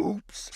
Oops.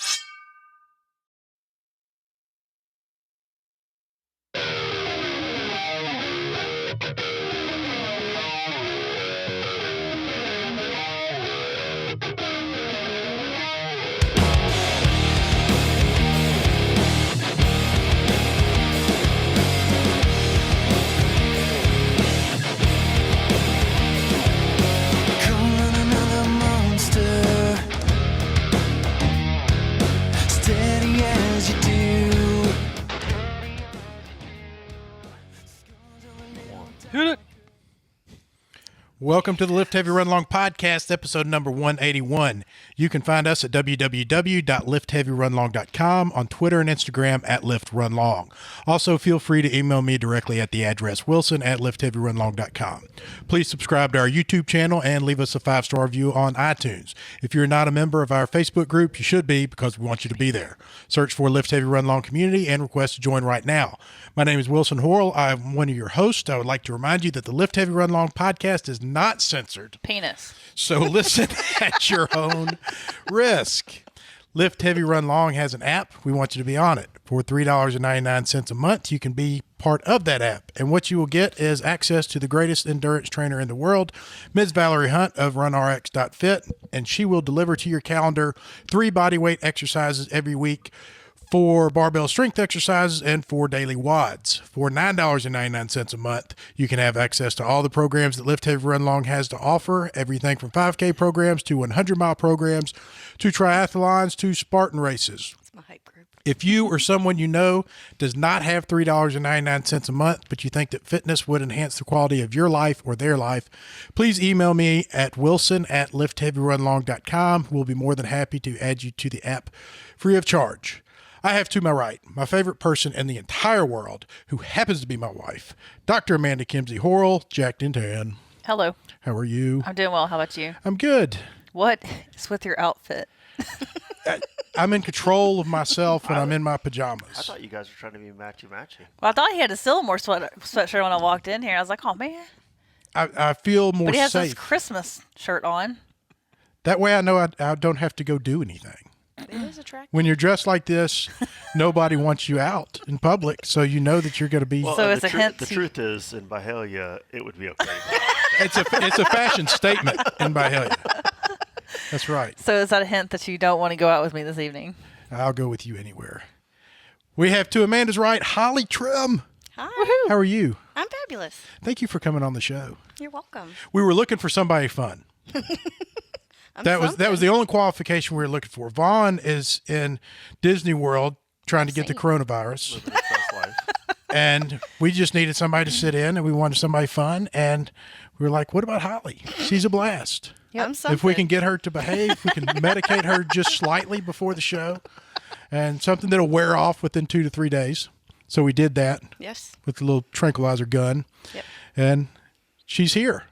Welcome to the Lift Heavy Run Long podcast, episode number 181. You can find us at www.liftheavyrunlong.com, on Twitter and Instagram at liftrunlong. Also, feel free to email me directly at the address wilson@liftheavyrunlong.com. Please subscribe to our YouTube channel and leave us a 5-star review on iTunes. If you're not a member of our Facebook group, you should be, because we want you to be there. Search for Lift Heavy Run Long Community and request to join right now. My name is Wilson Horrell. I'm one of your hosts. I would like to remind you that the Lift Heavy Run Long podcast is not censored. Penis. So listen at your own risk. Lift Heavy Run Long has an app. We want you to be on it. For $3.99 a month, you can be part of that app. And what you will get is access to the greatest endurance trainer in the world, Ms. Valerie Hunt of RunRx.fit, and she will deliver to your calendar 3 bodyweight exercises every week, 4 barbell strength exercises, and 4 daily WODs. For $9.99 a month, you can have access to all the programs that Lift Heavy Run Long has to offer, everything from 5K programs to 100-mile programs to triathlons to Spartan races. That's my hype group. If you or someone you know does not have $3.99 a month, but you think that fitness would enhance the quality of your life or their life, please email me at wilson@liftheavyrunlong.com. We'll be more than happy to add you to the app free of charge. I have to my right my favorite person in the entire world, who happens to be my wife, Dr. Amanda Kimsey Horrell, jacked in tan. Hello. How are you? I'm doing well. How about you? I'm good. What is with your outfit? I'm in control of myself when I'm in my pajamas. I thought you guys were trying to be matchy-matchy. Well, I thought he had a Silmore sweatshirt when I walked in here. I was like, oh, man. I feel more But he has safe. his Christmas shirt on. That way I know I don't have to go do anything. It is attractive. When you're dressed like this, nobody wants you out in public, so you know that you're going to be... Well, So it's a hint. The truth is, in Byhalia, it would be okay. It's a fashion statement in Byhalia. That's right. So is that a hint that you don't want to go out with me this evening? I'll go with you anywhere. We have to Amanda's right, Hollie Trim. Hi. Woohoo. How are you? I'm fabulous. Thank you for coming on the show. You're welcome. We were looking for somebody fun. That was the only qualification we were looking for. Vaughn is in Disney World trying to get the coronavirus, Living his best life. and we just needed somebody to sit in, and we wanted somebody fun, and we were like, what about Hollie? She's a blast. I'm something. If we can get her to behave, we can medicate her just slightly before the show, and something that'll wear off within 2 to 3 days. So we did that Yes. with the little tranquilizer gun, Yep. and she's here.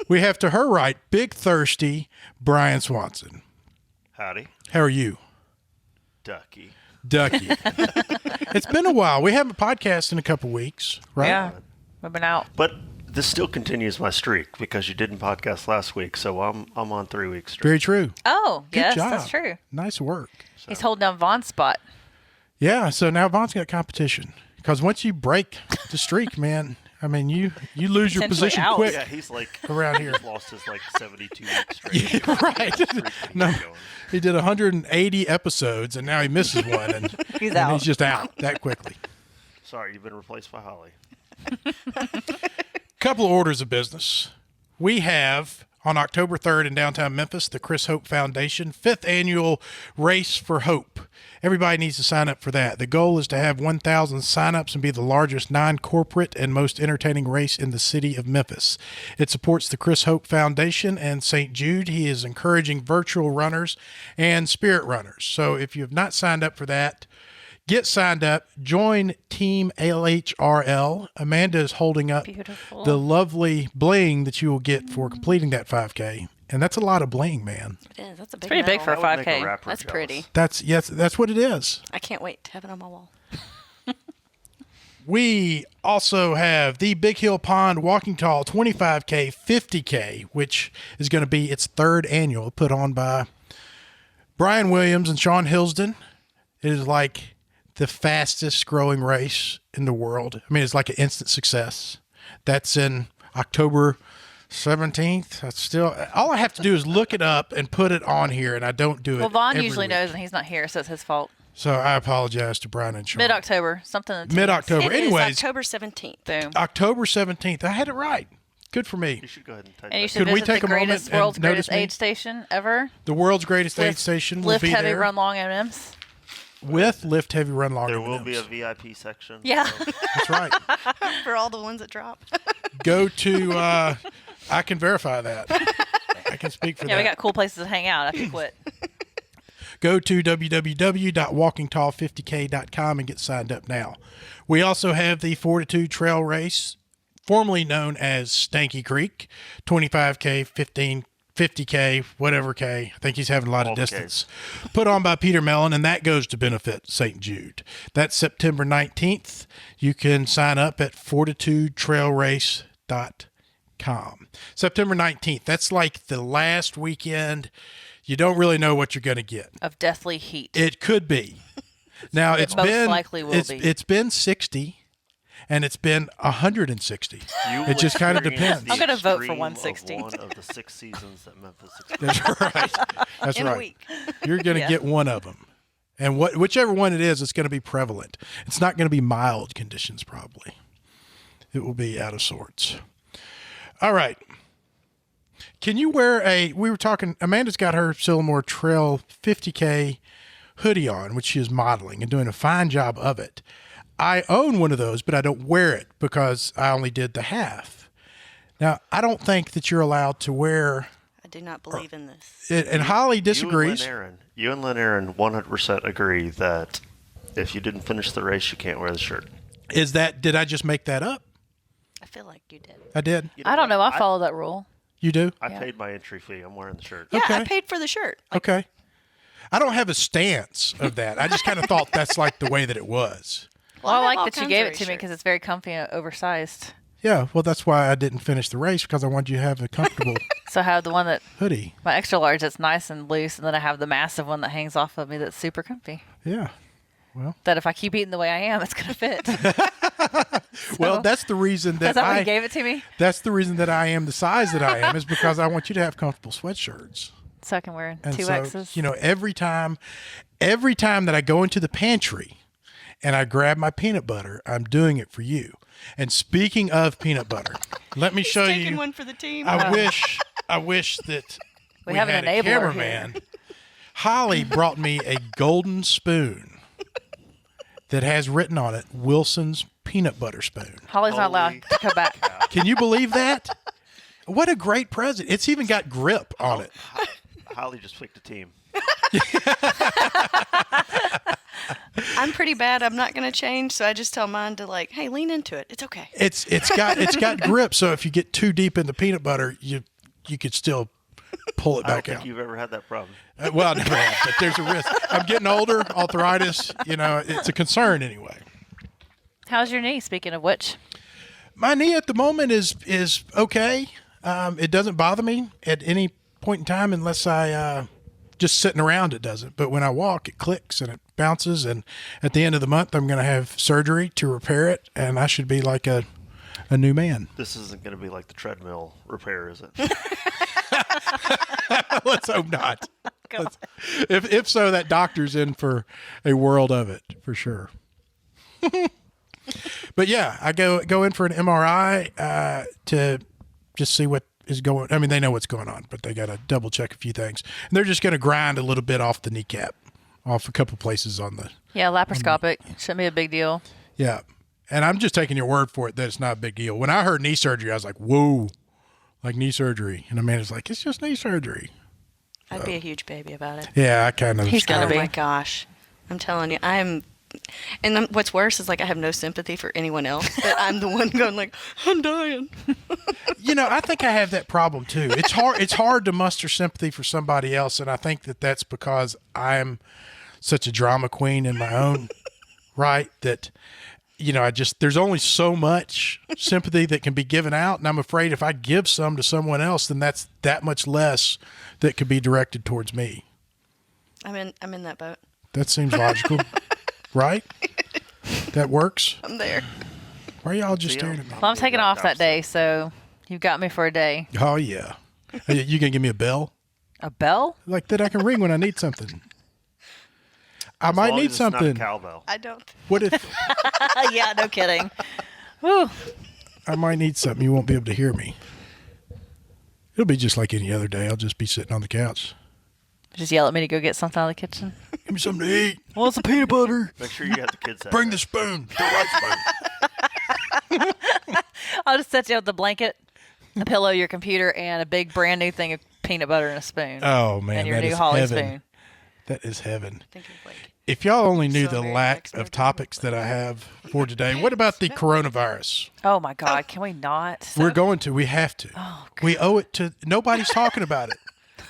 We have to her right, big thirsty Brian Swanson. Howdy. How are you? Ducky. Ducky. It's been a while. We haven't podcasted in a couple weeks, right? Yeah. We've been out. But this still continues my streak because you didn't podcast last week, so I'm on 3 weeks streak. Very true. Oh, Good yes, job. that's true. Nice work. He's holding down Vaughn's spot. Yeah, so now Vaughn's got competition. Because once you break the streak, man, I mean, you lose your Potentially position out. quick Yeah, he's like around here. he's lost his like 72 weeks streak. Yeah, right. No. He did 180 episodes, and now he misses one, and He's and out. he's just out that quickly. Sorry, you've been replaced by Hollie. Couple of orders of business. We have, on October 3rd in downtown Memphis, the Chris Hope Foundation 5th annual Race for Hope. Everybody needs to sign up for that. The goal is to have 1,000 signups and be the largest non-corporate and most entertaining race in the city of Memphis. It supports the Chris Hope Foundation and St. Jude. He is encouraging virtual runners and spirit runners. So if you have not signed up for that, get signed up. Join Team LHRL. Amanda is holding up Beautiful. the lovely bling that you will get for completing that 5K. And that's a lot of bling, man. It is. That's a big Pretty big medal. for a That would make 5K. rapper That's jealous. pretty. That's what it is. I can't wait to have it on my wall. We also have the Big Hill Pond Walking Tall 25K, 50K, which is going to be its 3rd annual, put on by Brian Williams and Sean Hillsden. It is like the fastest growing race in the world. I mean, it's like an instant success. That's in October 17th. That's still, all I have to do is look it up and put it on here, and I don't do it. Well, Vaughn every usually week. knows, and he's not here, so it's his fault. So I apologize to Brian and Sean. Mid-October, something. in the Mid-October. It is Anyways, October 17th. teens. Boom. October 17th. I had it right. Good for me. You should go ahead and type And you that. should Could we visit take the a moment greatest, and world's notice greatest me? aid station ever. The world's greatest aid Lift- station will Lift be heavy, there run long M&Ms. with Lift Heavy Run Long. There will M&Ms. be a VIP section. Yeah. so- That's right. For all the ones that drop. Go to, I can verify that. I can speak for Yeah, that. we got cool places to hang out after you quit. Go to www.walkingtall50k.com and get signed up now. We also have the Fortitude Trail Race, formerly known as Stanky Creek, 25K, 50K, whatever K. I think he's having a lot of All the distance. Put on by Peter Mellon, and that goes to benefit St. Jude. That's September 19th. You can sign up at fortitudetrailrace.com. September 19th. That's like the last weekend. You don't really know what you're going to get. Of deathly heat. It could be. Now it's most been likely will it's, be. it's been 60 and it's been 160. You It will just kind of experience depends. the I'm gonna vote for extreme 160. of one of the 6 seasons that Memphis experienced. That's right. That's In right. a week. You're going to Yeah. get one of them. And whichever one it is, it's going to be prevalent. It's not going to be mild conditions probably. It will be out of sorts. All right. Can you wear we were talking, Amanda's got her Sillamore Trail 50K hoodie on, which she is modeling and doing a fine job of it. I own one of those, but I don't wear it because I only did the half. Now, I don't think that you're allowed to wear I do not believe in this. it, and Holly disagrees. You and Lynn Aaron 100% agree that if you didn't finish the race, you can't wear the shirt. Did I just make that up? I feel like you did. I did. You I don't know. what? I follow that rule. You do? I Yeah. paid my entry fee. I'm wearing the shirt. Yeah, Okay. I paid for the shirt. Okay. I don't have a stance of that. I just kind of thought that's like the way that it was. Well, I have like all that you kinds gave of it to me race because it's very comfy and oversized. Yeah, well, that's why I didn't finish the race because I wanted you to have a comfortable So I have the one that, hoodie. my extra large, that's nice and loose, and then I have the massive one that hangs off of me that's super comfy. Yeah. That if I keep eating the way I am, it's going to fit. Well, that's the reason That's that how you gave it to me? that's the reason that I am the size that I am is because I want you to have comfortable sweatshirts. So I can wear And two so, X's. you know, every time that I go into the pantry and I grab my peanut butter, I'm doing it for you. And speaking of peanut butter, let me show Taking you. one for the team. I wish that We have had an a enabler here. cameraman. Holly brought me a golden spoon that has written on it Wilson's peanut butter spoon. Holly's not allowed Holy to come back. Can you believe that? What a great present. It's even got grip on it. Holly just picked a team. I'm pretty bad. I'm not going to change, so I just tell mine to hey, lean into it. It's okay. It's got grip, so if you get too deep in the peanut butter, you could still pull it I don't back think out. you've ever had that problem. Well, I never have, but there's a risk. I'm getting older, arthritis, it's a concern anyway. How's your knee, speaking of which? My knee at the moment is okay. It doesn't bother me at any point in time unless I just sitting around it doesn't. But when I walk, it clicks and it bounces. And at the end of the month, I'm going to have surgery to repair it, and I should be like a new man. This isn't going to be like the treadmill repair, is it? Let's hope not. If so, that doctor's in for a world of it for sure. But yeah, I go in for an MRI to just see what is going. I mean, they know what's going on, but they got to double check a few things, and they're just going to grind a little bit off the kneecap, off a couple places on the. Yeah, laparoscopic. Shouldn't be a big deal. Yeah, and I'm just taking your word for it that it's not a big deal. When I heard knee surgery, I was like, whoa, like knee surgery, and Amanda's like, it's just knee surgery. I'd be a huge baby about it. Yeah, I kind of. He's gonna Oh be. my gosh. I'm telling you, and what's worse is I have no sympathy for anyone else, but I'm the one going I'm dying. I think I have that problem too. It's hard to muster sympathy for somebody else, and I think that's because I'm such a drama queen in my own right that there's only so much sympathy that can be given out, and I'm afraid if I give some to someone else, then that's that much less that could be directed towards me. I'm in that boat. That seems logical, right? That works. I'm there. Why are y'all just staring at me? Well, I'm taking off that day, so you've got me for a day. Oh yeah. Hey, you gonna give me a bell? A bell? Like that I can ring when I need something. I As might long need as it's not a something. cowbell. I don't. What if Yeah, no kidding. Whew. I might need something? You won't be able to hear me. It'll be just like any other day. I'll just be sitting on the couch. Just yell at me to go get something out of the kitchen. Give me something to eat. Want some peanut butter? Make sure you got the kids. Bring the spoon. The right spoon. I'll just set you with the blanket, a pillow, your computer, and a big brand new thing of peanut butter and a spoon. Oh man, and your that new is Hollie heaven. spoon. That is heaven. Think of like If y'all only knew the Sunday lack next of week. topics that I have for today. What about the coronavirus? Oh my God, can we not? We're going to. We have to. Oh, We owe it to. Nobody's talking about it.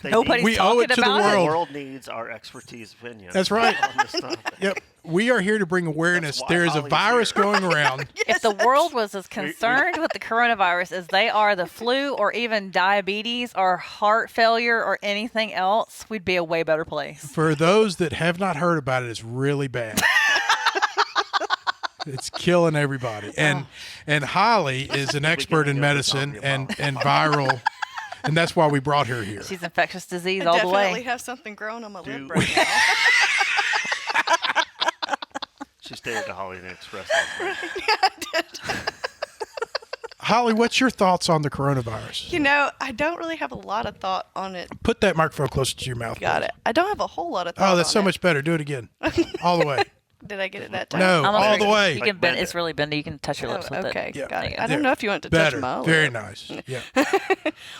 Nobody's We owe it talking to the about The world. world needs our expertise opinion. That's right. On this topic. Yep. We are here to bring awareness. That's why There is a Hollie's virus here. going around. If the world was as concerned with the coronavirus as they are the flu or even diabetes or heart failure or anything else, we'd be a way better place. For those that have not heard about it, it's really bad. It's killing everybody. And Holly is an expert in medicine and viral, and that's why we brought her here. She's infectious disease I all the definitely way. have something growing on my lip Do- right now. She stayed at the Holly Inn Express last night. Holly, what's your thoughts on the coronavirus? You know, I don't really have a lot of thought on it. Put that microphone closer to your mouth. Got please. it. I don't have a whole lot of thought Oh, that's on so it. much better. Do it again. All the way. Did I get it that time? No, I'm all afraid the way. You can bend, bend it's it. really bendy. You can touch your lips Oh, with okay, it. Yeah. got it. There I you don't go. know if you want to Better. touch my lip. Very nice. Yeah.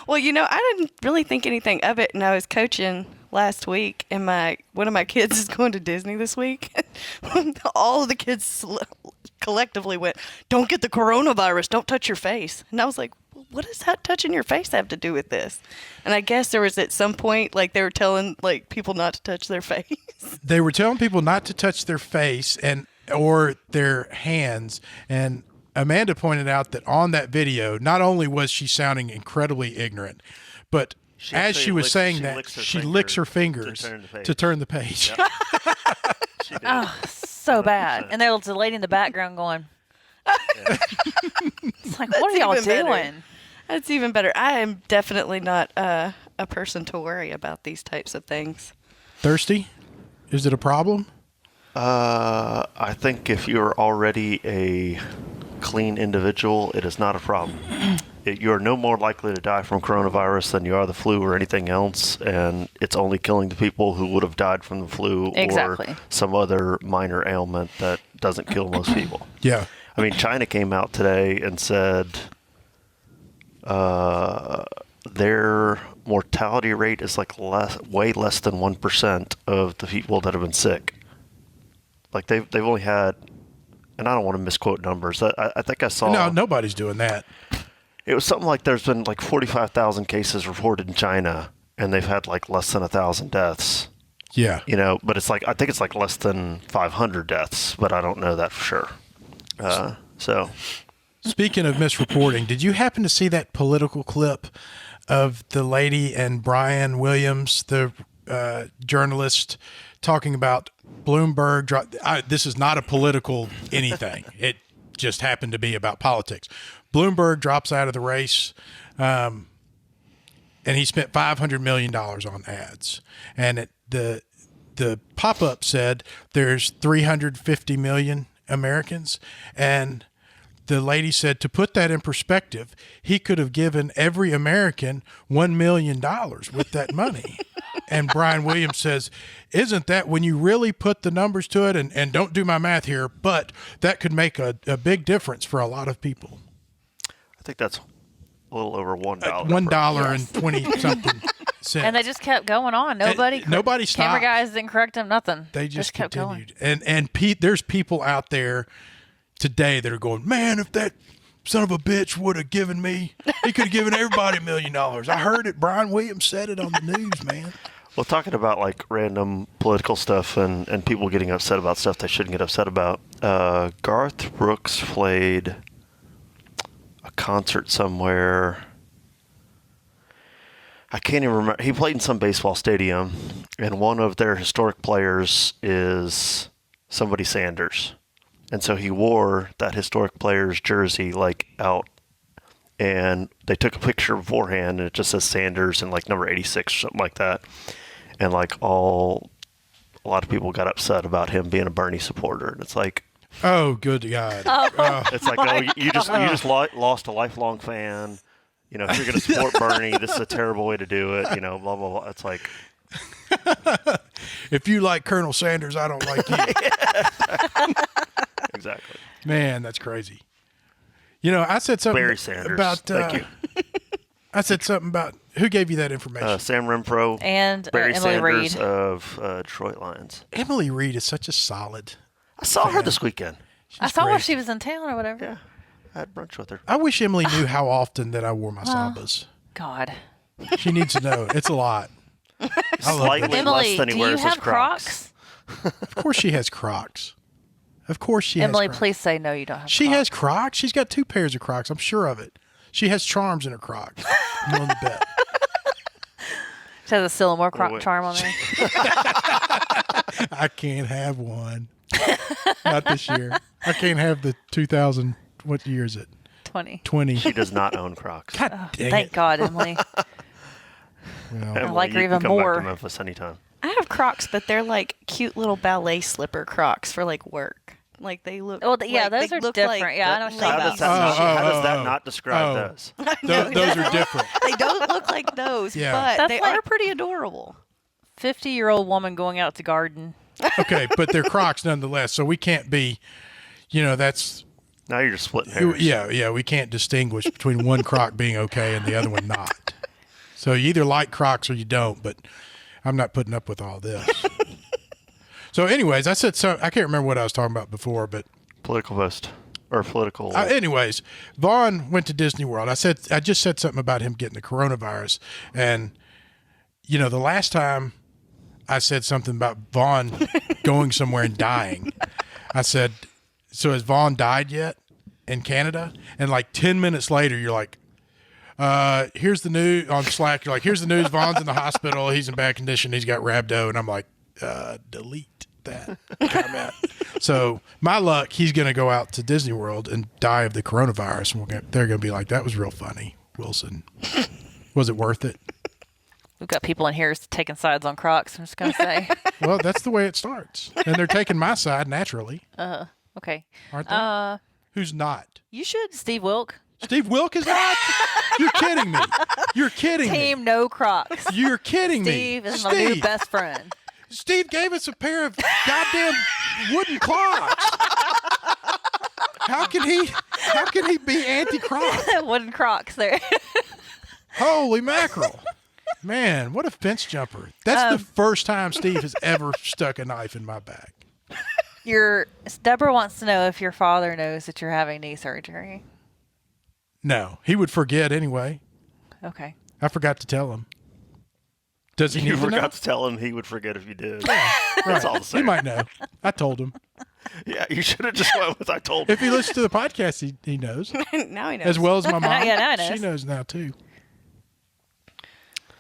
Well, you know, I didn't really think anything of it, and I was coaching last week, and one of my kids is going to Disney this week. All of the kids collectively went, "Don't get the coronavirus. Don't touch your face." And I was like, well, "What does that touching your face have to do with this?" And I guess there was at some point, like they were telling like people not to touch their face. They were telling people not to touch their face or their hands. And Amanda pointed out that on that video, not only was she sounding incredibly ignorant, but She as actually she was licks- saying she that, licks her she finger licks her to fingers turn the page. to turn the page. Yep. She did. Oh, so bad. And there's a lady in the background going, it's like, what are y'all even better. doing? That's even better. I am definitely not a person to worry about these types of things. Thirsty? Is it a problem? I think if you're already a clean individual, it is not a problem. You're no more likely to die from coronavirus than you are the flu or anything else, and it's only killing the people who would have died from the flu Exactly. or some other minor ailment that doesn't kill most people. Yeah. I mean, China came out today and said their mortality rate is like way less than 1% of the people that have been sick. Like they've only had, and I don't want to misquote numbers. I think I saw. No, nobody's doing that. It was something like there's been like 45,000 cases reported in China, and they've had like less than 1,000 deaths. Yeah. You know, but it's like I think it's like less than 500 deaths, but I don't know that for sure. So Speaking of misreporting, did you happen to see that political clip of the lady and Brian Williams, the journalist, talking about Bloomberg? This is not a political anything. It just happened to be about politics. Bloomberg drops out of the race, and he spent $500 million on ads. And the pop-up said there's 350 million Americans, and the lady said, to put that in perspective, he could have given every American $1 million with that money. And Brian Williams says, isn't that when you really put the numbers to it, and don't do my math here, but that could make a big difference for a lot of people. I think that's a little over $1. $1.20 something cents. And they just kept going on. Nobody nobody Camera stopped. guys didn't correct them, nothing. They just kept continued. going. And Pete, there's people out there today that are going, man, if that son of a bitch would have given me, he could have given everybody $1 million. I heard it. Brian Williams said it on the news, man. Well, talking about like random political stuff and people getting upset about stuff they shouldn't get upset about, Garth Brooks played a concert somewhere. I can't even remember. He played in some baseball stadium, and one of their historic players is somebody Sanders. And so he wore that historic player's jersey like out, and they took a picture beforehand, and it just says Sanders and like number 86 or something like that. And like a lot of people got upset about him being a Bernie supporter, and it's like, Oh, good God. it's like, oh, you just lost a lifelong fan. You know, if you're going to support Bernie, this is a terrible way to do it. You know, blah blah blah. It's like, If you like Colonel Sanders, I don't like you. exactly. Man, that's crazy. You know, I said something Barry Sanders. about. Thank you. I said something about who gave you that information. Sam Renfro And Barry Emily Sanders Reed. of Detroit Lions. Emily Reed is such a solid. I saw her this weekend. I saw her. great. She was in town or whatever. Yeah, I had brunch with her. I wish Emily knew how often that I wore my Sabas. God. She needs to know. It's a lot. I love Slightly that. Emily, less than he do wears you his have Crocs? Of course she has Crocs. Of course she Emily, has Crocs. please say no. You don't have. She Crocs. has Crocs. She's got 2 pairs of Crocs. I'm sure of it. She has charms in her Crocs. I'm willing to bet. She has a Sillamore wait. charm on there. I can't have one. Not this year. I can't have the 2000. What year is it? 20. She does not own Crocs. God dang Thank it. God, Emily. Well, Emily, like her you can even come more. back to Memphis anytime. I have Crocs, but they're like cute little ballet slipper Crocs for like work. Like they look. Well, yeah, like, those they are look different. like Yeah, I know what you're talking ladies' about. How does that oh, not describe oh. those? those are different. They don't look like those, Yeah. but That's they like- are pretty adorable. 50-year-old woman going out to garden. Okay, but they're Crocs nonetheless. So we can't be, that's, Now you're just splitting hairs. yeah, we can't distinguish between one Croc being okay and the other one not. So you either like Crocs or you don't, but I'm not putting up with all this. So anyways, I said I can't remember what I was talking about before, but Political post. Or political. anyways, Vaughn went to Disney World. I just said something about him getting the coronavirus, and the last time I said something about Vaughn going somewhere and dying, I said, "So has Vaughn died yet in Canada?" And like 10 minutes later, you're like, "Here's the news on Slack." You're like, "Here's the news. Vaughn's in the hospital. He's in bad condition. He's got rhabdo." And I'm like, "Delete that comment." So my luck, he's going to go out to Disney World and die of the coronavirus, and they're going to be like, "That was real funny, Wilson. Was it worth it?" We've got people in here taking sides on Crocs. I'm just gonna say. Well, that's the way it starts, and they're taking my side naturally, Okay. aren't they? Who's not? You should. Steve Wilk. Steve Wilk is not? You're kidding me. You're kidding me. Team No Crocs. You're kidding me. Steve is my new best friend. Steve gave us a pair of goddamn wooden clogs. How can he be anti-Croc? Wooden Crocs there. Holy mackerel. Man, what a fence jumper. That's the first time Steve has ever stuck a knife in my back. Deborah wants to know if your father knows that you're having knee surgery. No, he would forget anyway. Okay. I forgot to tell him. Does he You need to know? forgot to tell him he would forget if you did. Right. all the He same. might know. I told him. Yeah, you should have just went with I told him. If he listens to the podcast, he knows. Now he knows. As well as my mom. Yeah, now he knows. She knows now, too.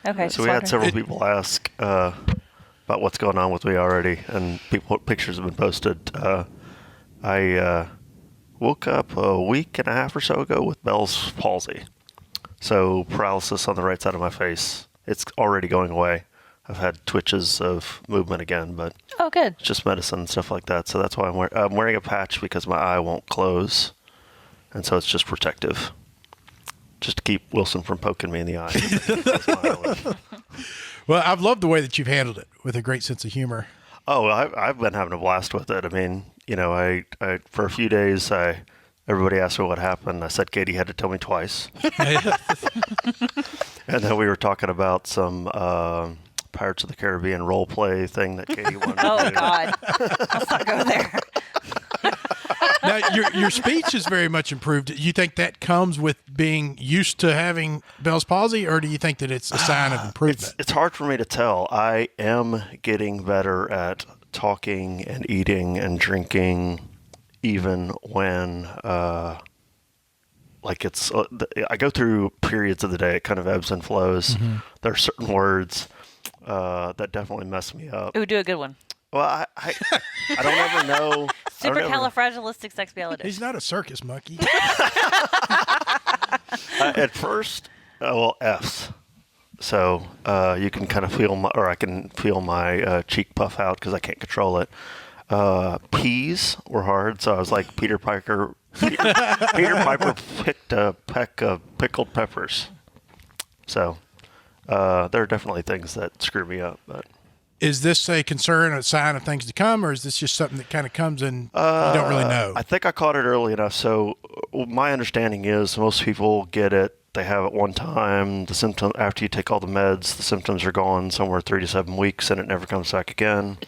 Okay. So we had several people ask about what's going on with me already, and pictures have been posted. I woke up a week and a half or so ago with Bell's palsy. So paralysis on the right side of my face. It's already going away. I've had twitches of movement again, but Oh, good. it's just medicine and stuff like that. So that's why I'm wearing a patch because my eye won't close, and so it's just protective, just to keep Wilson from poking me in the eye. That's my only- Well, I've loved the way that you've handled it with a great sense of humor. Oh, I've been having a blast with it. I mean, I for a few days, everybody asked me what happened. I said Katie had to tell me twice, and then we were talking about some Pirates of the Caribbean role play thing that Katie wanted to Oh do. God. Let's not go there. Now, your speech is very much improved. Do you think that comes with being used to having Bell's palsy, or do you think that it's a sign of improvement? It's hard for me to tell. I am getting better at talking and eating and drinking, even when it's. I go through periods of the day. It kind of ebbs and flows. Mm-hmm. There are certain words that definitely messed me up. Ooh, do a good one. Well, I don't ever know. Supercalifragilisticexpialidocious. He's not a circus monkey. At first, well, F's. So you can kind of feel my, or I can feel my cheek puff out because I can't control it. P's were hard, so I was like Peter Piper. Peter Piper picked a peck of pickled peppers. So there are definitely things that screw me up. But Is this a concern, a sign of things to come, or is this just something that kind of comes and you don't really know? I think I caught it early enough. So my understanding is most people get it. They have it one time. The symptom after you take all the meds, the symptoms are gone somewhere 3 to 7 weeks, and it never comes back again.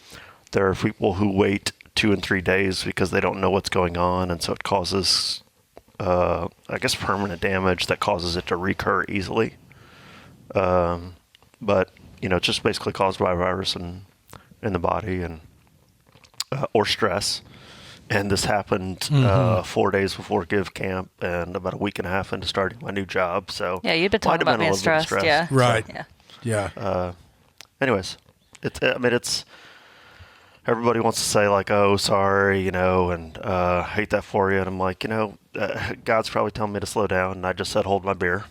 There are people who wait 2 and 3 days because they don't know what's going on, and so it causes, I guess, permanent damage that causes it to recur easily. But it's just basically caused by a virus in the body and or stress. And this happened 4 days before Give Camp and about a week and a half into starting my new job. So Yeah, you've been talking about being stressed. Yeah. Right. Yeah. Yeah. Anyways, it's everybody wants to say like, oh, sorry, and hate that for you. And I'm like, God's probably telling me to slow down. And I just said, hold my beer.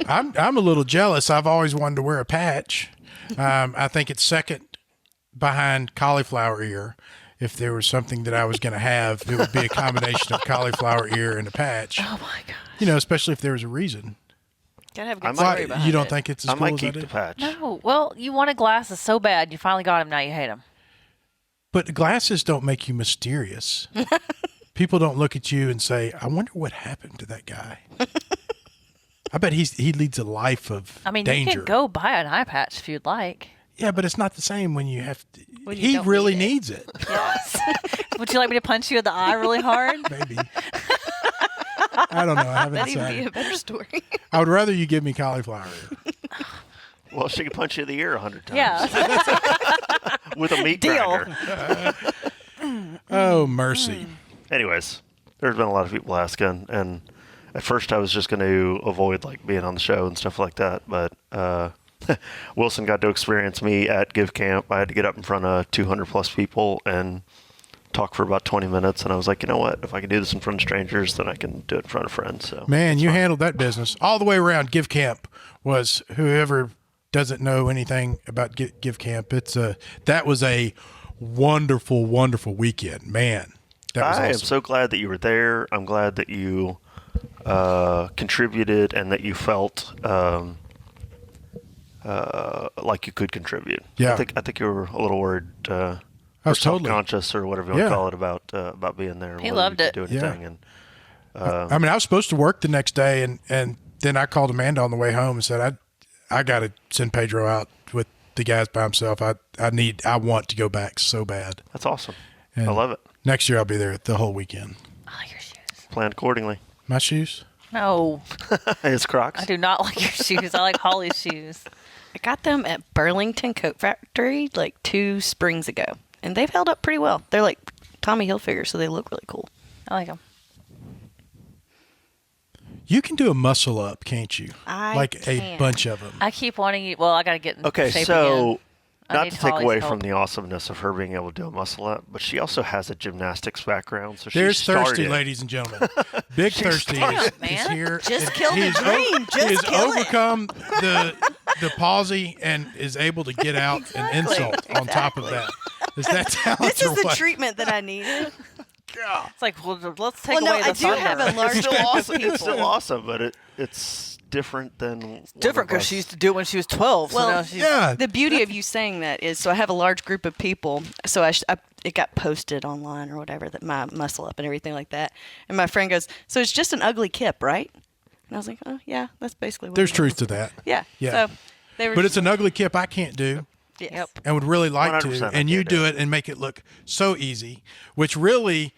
I'm a little jealous. I've always wanted to wear a patch. I think it's second behind cauliflower ear. If there was something that I was going to have, it would be a combination of cauliflower ear and a patch. Oh my gosh. Especially if there was a reason. Gotta have a good I might- story behind You don't it. think it's as I cool might as keep I the do? patch. No. Well, you wanted glasses so bad. You finally got them. Now you hate them. But glasses don't make you mysterious. People don't look at you and say, I wonder what happened to that guy. I bet he leads a life of danger. You can go buy an eye patch if you'd like. Yeah, but it's not the same when you have to. When you He don't really need it. needs it. Yes. Would you like me to punch you in the eye really hard? Maybe. I don't know. I haven't That'd even be decided. a better story. I would rather you give me cauliflower ear. Well, she could punch you in the ear 100 times. Yeah. With a meat Deal. grinder. Oh, mercy. Anyways, there's been a lot of people asking, and at first I was just going to avoid like being on the show and stuff like that, but Wilson got to experience me at Give Camp. I had to get up in front of 200 plus people and talk for about 20 minutes, and I was like, you know what? If I can do this in front of strangers, then I can do it in front of friends. So Man, you handled that business all the way around. Give Camp was, whoever doesn't know anything about Give Camp, that was a wonderful, wonderful weekend. Man, that was I am awesome. so glad that you were there. I'm glad that you contributed and that you felt like you could contribute. Yeah. I think you were a little worried, I or was totally. self-conscious or whatever you want Yeah. to call it about being there. and He whether loved you it. could do Yeah. anything. And I mean, I was supposed to work the next day, and then I called Amanda on the way home and said, I got to send Pedro out with the guys by himself. I want to go back so bad. that's awesome. And I love it. Next year I'll be there the whole weekend. I like your shoes. Plan accordingly. My shoes? No, It's Crocs. I do not like your shoes. I like Hollie's shoes. I got them at Burlington Coat Factory like 2 springs ago, and they've held up pretty well. They're like Tommy Hilfiger, so they look really cool. I like them. You can do a muscle up, can't you? I like a can. bunch of them. I keep wanting you. Well, I got to get in Okay, shape so again. I not need to take Hollie's away help. from the awesomeness of her being able to do a muscle up, but she also has a gymnastics background. So There's she started, Thirsty, ladies and gentlemen. Big Thirsty started, is man. here. Just and kill the he's dream. Just he's kill it. overcome the palsy and is able to get out an insult on top of that. Is that talent This or is the what? treatment that I needed. It's like, well, let's take Well, no, away the I do thunder. have a large group of It's still people. awesome, but it's different than Different because she used to do it when she was 12. Well, so now she's, Yeah. The beauty of you saying that is, so I have a large group of people. So it got posted online or whatever, that my muscle up and everything like that. And my friend goes, so it's just an ugly kip, right? And I was like, oh yeah, that's basically what There's it is. truth to that. Yeah. Yeah. So they were. But it's an ugly kip I can't do yes. Yep. and would really like 100% to. I And you can't do do it and make it look so easy, which really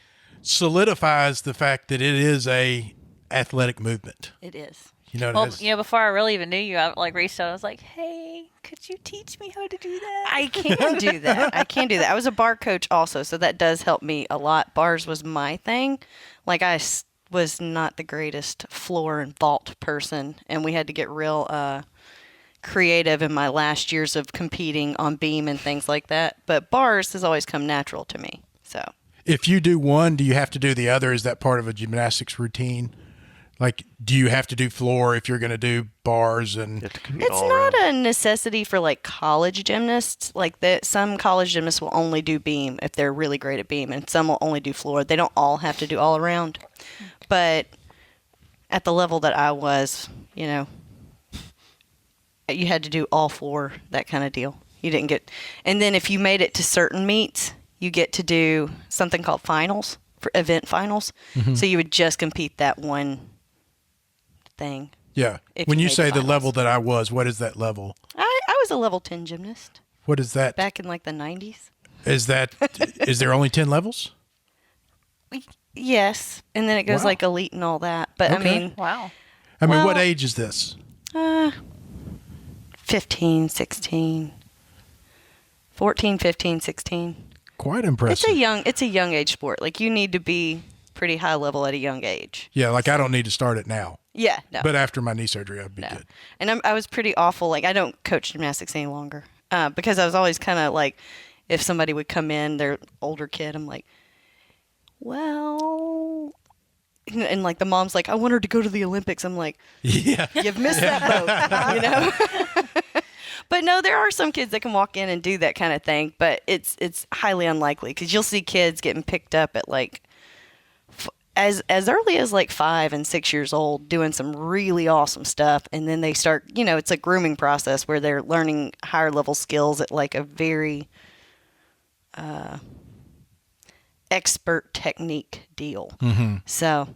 solidifies the fact that it is a athletic movement. It is. You know, it well, has- before I really even knew you, I like reached out. I was like, hey, could you teach me how to do that? I can do that. I can do that. I was a bar coach also, so that does help me a lot. Bars was my thing. Like was not the greatest floor and vault person, and we had to get real creative in my last years of competing on beam and things like that. But bars has always come natural to me. So If you do one, do you have to do the other? Is that part of a gymnastics routine? Like, do you have to do floor if you're going to do bars? And You have to compete it's all not around. a necessity for like college gymnasts. Like that, some college gymnasts will only do beam if they're really great at beam, and some will only do floor. They don't all have to do all around. But at the level that I was, you know, you had to do all four, that kind of deal. You didn't get, and then if you made it to certain meets, you get to do something called finals, for event finals. So you would just compete that one thing. yeah, If when you you made say the finals. level that I was, what is that level? I was a level 10 gymnast What is that? back in like the 90s. Is that is there only 10 levels? Yes, and then it goes Wow. like elite and all that. But Okay. I mean, Wow. I mean, what Well- age is this? 15, 16, 14, 15, 16. Quite impressive. It's a young age sport. Like you need to be pretty high level at a young age. Yeah, like I don't need to start it now, Yeah, no. but after my knee surgery, I'd be no. good. And I was pretty awful. Like I don't coach gymnastics any longer because I was always kind of like, if somebody would come in, their older kid, I'm like, well, and like the mom's like, I want her to go to the Olympics. I'm like, Yeah, you've missed that boat, you know. But no, there are some kids that can walk in and do that kind of thing, but it's highly unlikely because you'll see kids getting picked up at like as early as like 5 and 6 years old doing some really awesome stuff, and then they start, you know, it's a grooming process where they're learning higher level skills at like a very expert technique deal. So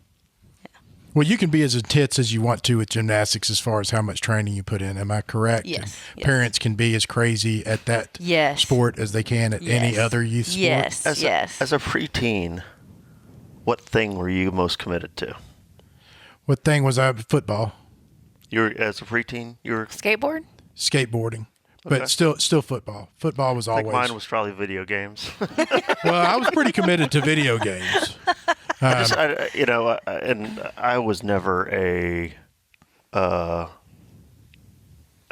well, you can be as intense as you want to with gymnastics as far as how much training you put in. Am I correct? Yes, And yes. Parents can be as crazy at that Yes. sport as they can at any Yes. other youth sport. Yes, yes. As a preteen, what thing were you most committed to? What thing was I? Football, As a preteen, you were. Skateboard? skateboarding, Okay. but still football. Football was I think always. mine was probably video games. Well, I was pretty committed to video games. And I was never an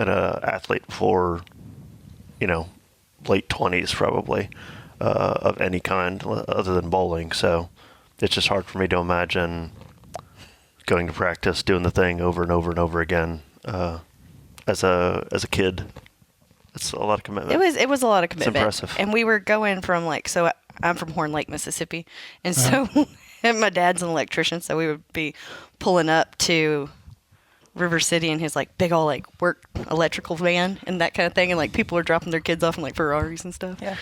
athlete before, late 20s probably, of any kind other than bowling. So it's just hard for me to imagine going to practice, doing the thing over and over and over again as a kid. It's a lot of commitment. It was a lot of commitment. impressive. And we were going from so I'm from Horn Lake, Mississippi, and so and my dad's an electrician, so we would be pulling up to River City in his like big old like work electrical van and that kind of thing, and like people are dropping their kids off in like Ferraris and stuff. Yeah.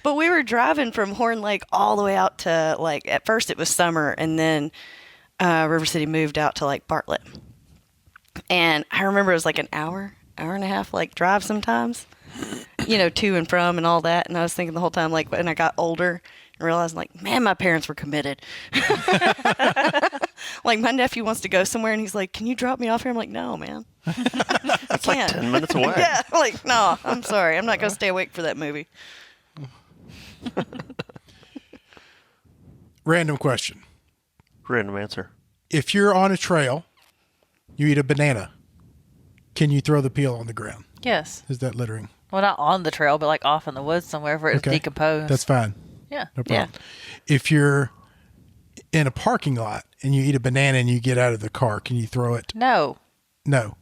But we were driving from Horn Lake all the way out to like at first it was Summer, and then River City moved out to like Bartlett. And I remember it was like an hour and a half like drive sometimes, to and from and all that. And I was thinking the whole time, like, when I got older and realized, like, man, my parents were committed. Like, my nephew wants to go somewhere and he's like, can you drop me off here? I'm like, no, man. It's like 10 minutes away. Yeah, like, no, I'm sorry. I'm not going to stay awake for that movie. Random question. Random answer. If you're on a trail, you eat a banana, can you throw the peel on the ground? Yes. Is that littering? Well, not on the trail, but like off in the woods somewhere where it's decomposed. That's fine. yeah. No problem. Yeah. If you're in a parking lot and you eat a banana and you get out of the car, can you throw it? No. No.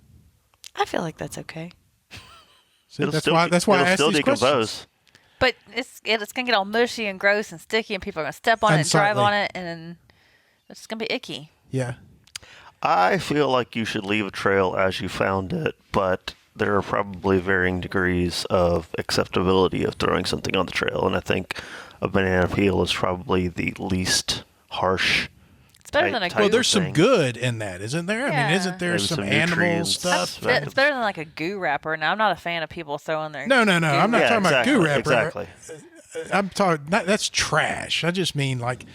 I feel like that's okay. See, that's why I asked still these decompose. questions. But it's gonna get all mushy and gross and sticky, and people are gonna step on it and drive Unsightly. on it, and then it's gonna be icky. Yeah. I feel like you should leave a trail as you found it, but there are probably varying degrees of acceptability of throwing something on the trail, and I think a banana peel is probably the least harsh. It's better than a Type Well, of there's some thing. good in that, isn't there? I mean, Yeah. isn't there Maybe some some animal nutrients. stuff? Right. It's better than like a goo wrapper. Now I'm not a fan of people throwing their No. I'm not Yeah, talking about exactly, goo wrapper. Exactly. I'm talking. That's trash. I just mean like,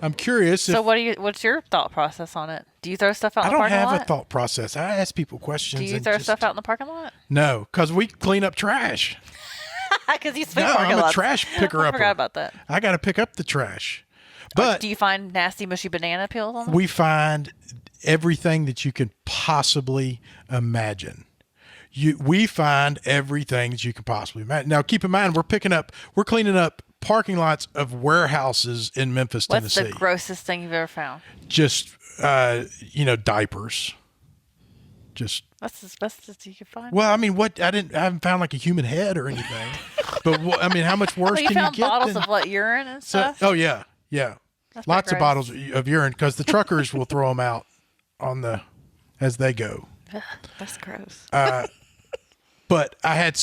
I'm curious. So If, what's your thought process on it? Do you throw stuff out I in the don't parking have lot? a thought process. I ask people questions. Do you and throw just- stuff out in the parking lot? No, because we clean up trash. Because you spend No, parking I'm a lots. trash picker I upper. forgot about that. I got to pick up the trash. But Do you find nasty, mushy banana peels on them? we find everything that you can possibly imagine. We find everything that you can possibly imagine. Now, keep in mind, we're cleaning up parking lots of warehouses in Memphis, What's Tennessee. the grossest thing you've ever found? Just, diapers. Just. What's the best that you could find? Well, I mean, I haven't found like a human head or anything. But how much worse you can you found get? bottles of what, urine and stuff? Oh yeah. That's Lots pretty of gross. bottles of urine because the truckers will throw them out as they go. That's gross. But I had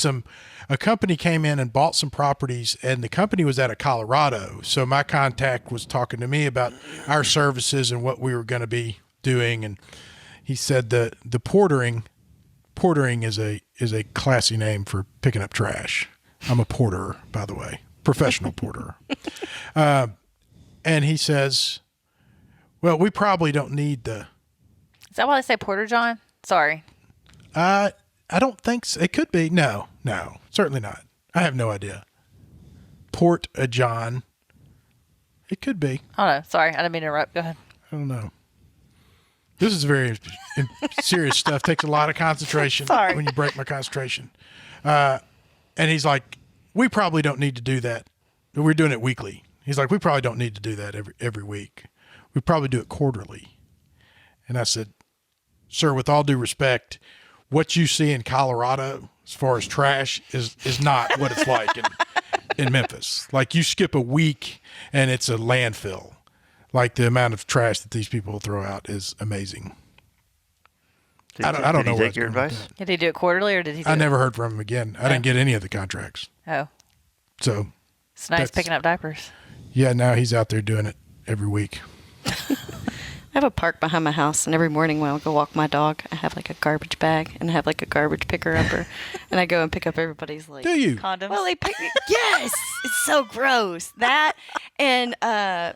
a company came in and bought some properties, and the company was out of Colorado. So my contact was talking to me about our services and what we were going to be doing. And he said the portering is a classy name for picking up trash. I'm a porter, by the way, professional porter. And he says, well, we probably don't need Is that why they say Porter John? Sorry. I don't think so. It could be. No, certainly not. I have no idea. Port a John. It could be. I don't know. Sorry. I didn't mean to interrupt. Go ahead. I don't know. This is very serious stuff. Takes a lot of concentration Sorry. when you break my concentration. And he's like, we probably don't need to do that. We're doing it weekly. He's like, we probably don't need to do that every week. We probably do it quarterly. And I said, sir, with all due respect, what you see in Colorado as far as trash is not what it's like in Memphis. Like you skip a week and it's a landfill. Like the amount of trash that these people throw out is amazing. I don't know. Did he where take your it's going with advice? that. Did he do it quarterly or did he do I it? never heard from him again. I didn't get any of the contracts. Oh. So It's nice That's- picking up diapers. yeah, now he's out there doing it every week. I have a park behind my house, and every morning when I go walk my dog, I have like a garbage bag and I have like a garbage picker upper, and I go and pick up everybody's like. Do you? Condoms. Well, they pick. Yes, it's so gross. That and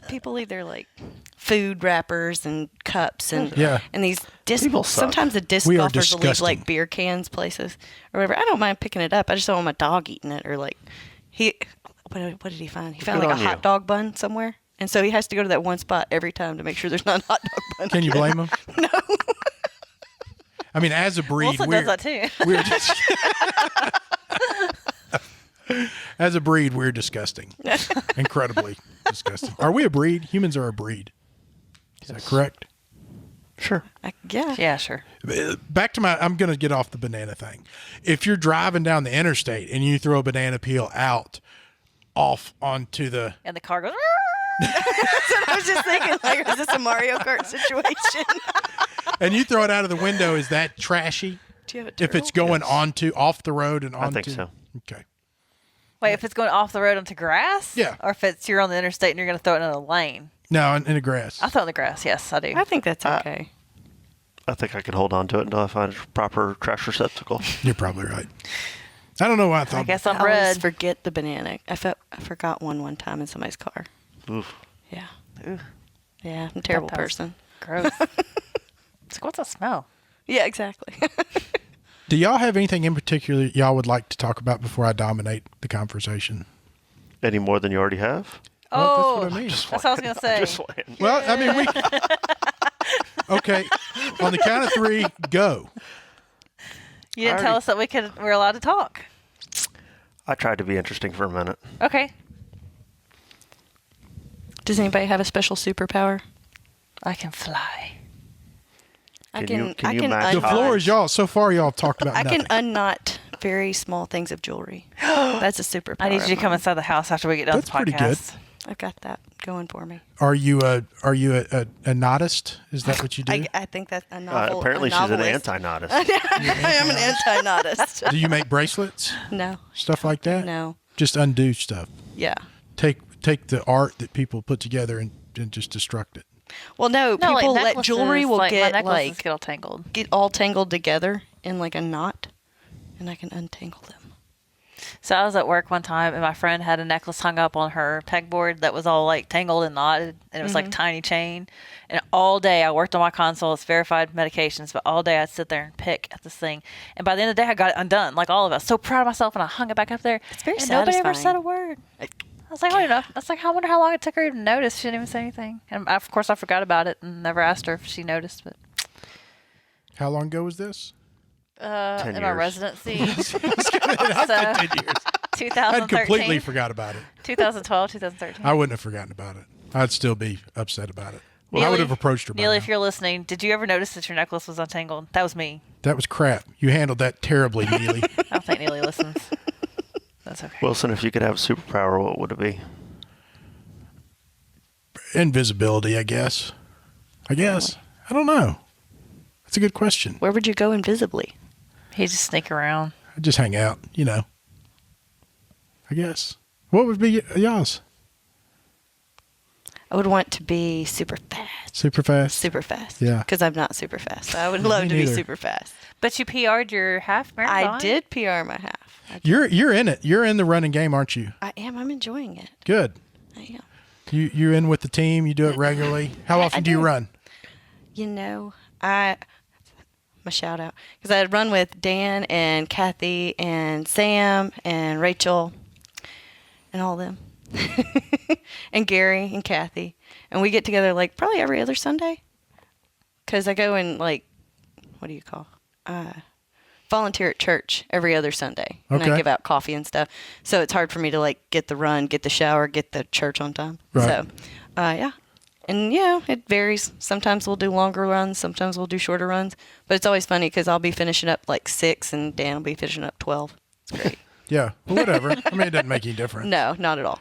people leave their like food wrappers and cups and Yeah. and these disc. People suck. Sometimes the disc We are golfers will leave disgusting. like beer cans places or whatever. I don't mind picking it up. I just don't want my dog eating it or like he. What did he find? He found Good like a on hot you. dog bun somewhere. And so he has to go to that one spot every time to make sure there's not a hot dog bun. Can you blame him? No. I mean, as a breed, Wilson does that too. we're just as a breed, we're disgusting, incredibly disgusting. Are we a breed? Humans are a breed. Is that correct? Sure. Yeah. Yeah, sure. Back to I'm going to get off the banana thing. If you're driving down the interstate and you throw a banana peel off onto the And the car goes. I was just thinking, like, is this a Mario Kart situation? and you throw it out of the window, is that trashy? Do you have a If it's turtle? going off the road and onto, I think so. Okay. Wait, if it's going off the road onto grass? Yeah. Or if you're on the interstate and you're going to throw it in a lane? No, in the grass. I throw it in the grass. Yes, I do. I think that's okay. I think I could hold on to it until I find a proper trash receptacle. You're probably right. I don't know why I thought. I guess I I'm always red. forget the banana. I forgot one time in somebody's car. Oof. Yeah. Ooh, Yeah, I'm a terrible that was person. gross. It's like, what's that smell? Yeah, exactly. Do y'all have anything in particular y'all would like to talk about before I dominate the conversation? Any more than you already have? Well, Oh, that's what I mean. that's what I was going to say. Just playing. Well, I mean, okay. On the count of three, go. You didn't tell us that we're allowed to talk. I tried to be interesting for a minute. Okay. Does anybody have a special superpower? I can fly. Can you match The floor is y'all. So far, y'all have talked about I nothing. can unnot very small things of jewelry. That's a superpower. I need you to of come mine. inside the house after we get done That's with the pretty good. podcast. I've got that going for me. Are you a knotist? Is that what you do? I think that's a novel. Apparently, a she's an novelist. anti-nodist. I am an anti-nodist. Do you make bracelets? No. Stuff like that? No. Just undo stuff. Yeah. Take the art that people put together and just destruct it. Well, no. No, People like let jewelry necklaces, will like, my get necklaces get all tangled. get all tangled together in like a knot, and I can untangle them. So I was at work one time, and my friend had a necklace hung up on her pegboard that was all like tangled and knotted, and it was like tiny chain. And all day I worked on my console. It's verified medications, but all day I'd sit there and pick at this thing. And by the end of the day, I got it undone, like all of us. So proud of myself, and I hung it back up there. It's very and nobody ever satisfying. said a word. I was like, I don't know. I was like, I wonder how long it took her to notice. She didn't even say anything. And of course, I forgot about it and never asked her if she noticed. But How long ago was this? 10 in my years. residency. It so, has been 10 years. I 2013. had completely forgot about it. 2012, 2013. I wouldn't have forgotten about it. I'd still be upset about it. I Neely- would have approached her by Neely, now. if you're listening, did you ever notice that your necklace was untangled? That was me. That was crap. You handled that terribly, Neely. I don't think Neely listens. That's okay. Wilson, if you could have a superpower, what would it be? Invisibility, I guess. I don't know. That's a good question. Where would you go invisibly? He just sneak around. I just hang out, I guess. What would be y'all's? I would want to be super fast. Super fast? Super fast. Yeah. Because I'm not super fast. So I would love Me to be neither. super fast. But you PR'd your half marathon. I did PR my half. You're in it. You're in the running game, aren't you? I am. I'm enjoying it. Good. I am. You're in with the team. You do it regularly. How often do you do. run? My shout out. Because I run with Dan and Kathy and Sam and Rachel and all them. And Gary and Kathy. And we get together like probably every other Sunday. Because I go and what do you call? Volunteer at church every other Sunday. And Okay. I give out coffee and stuff. So it's hard for me to get the run, get the shower, get the church on time. Right. So, yeah. And it varies. Sometimes we'll do longer runs. Sometimes we'll do shorter runs. But it's always funny because I'll be finishing up 6 and Dan will be finishing up 12. It's great. Yeah. Well, whatever. I mean, it doesn't make any difference. No, not at all.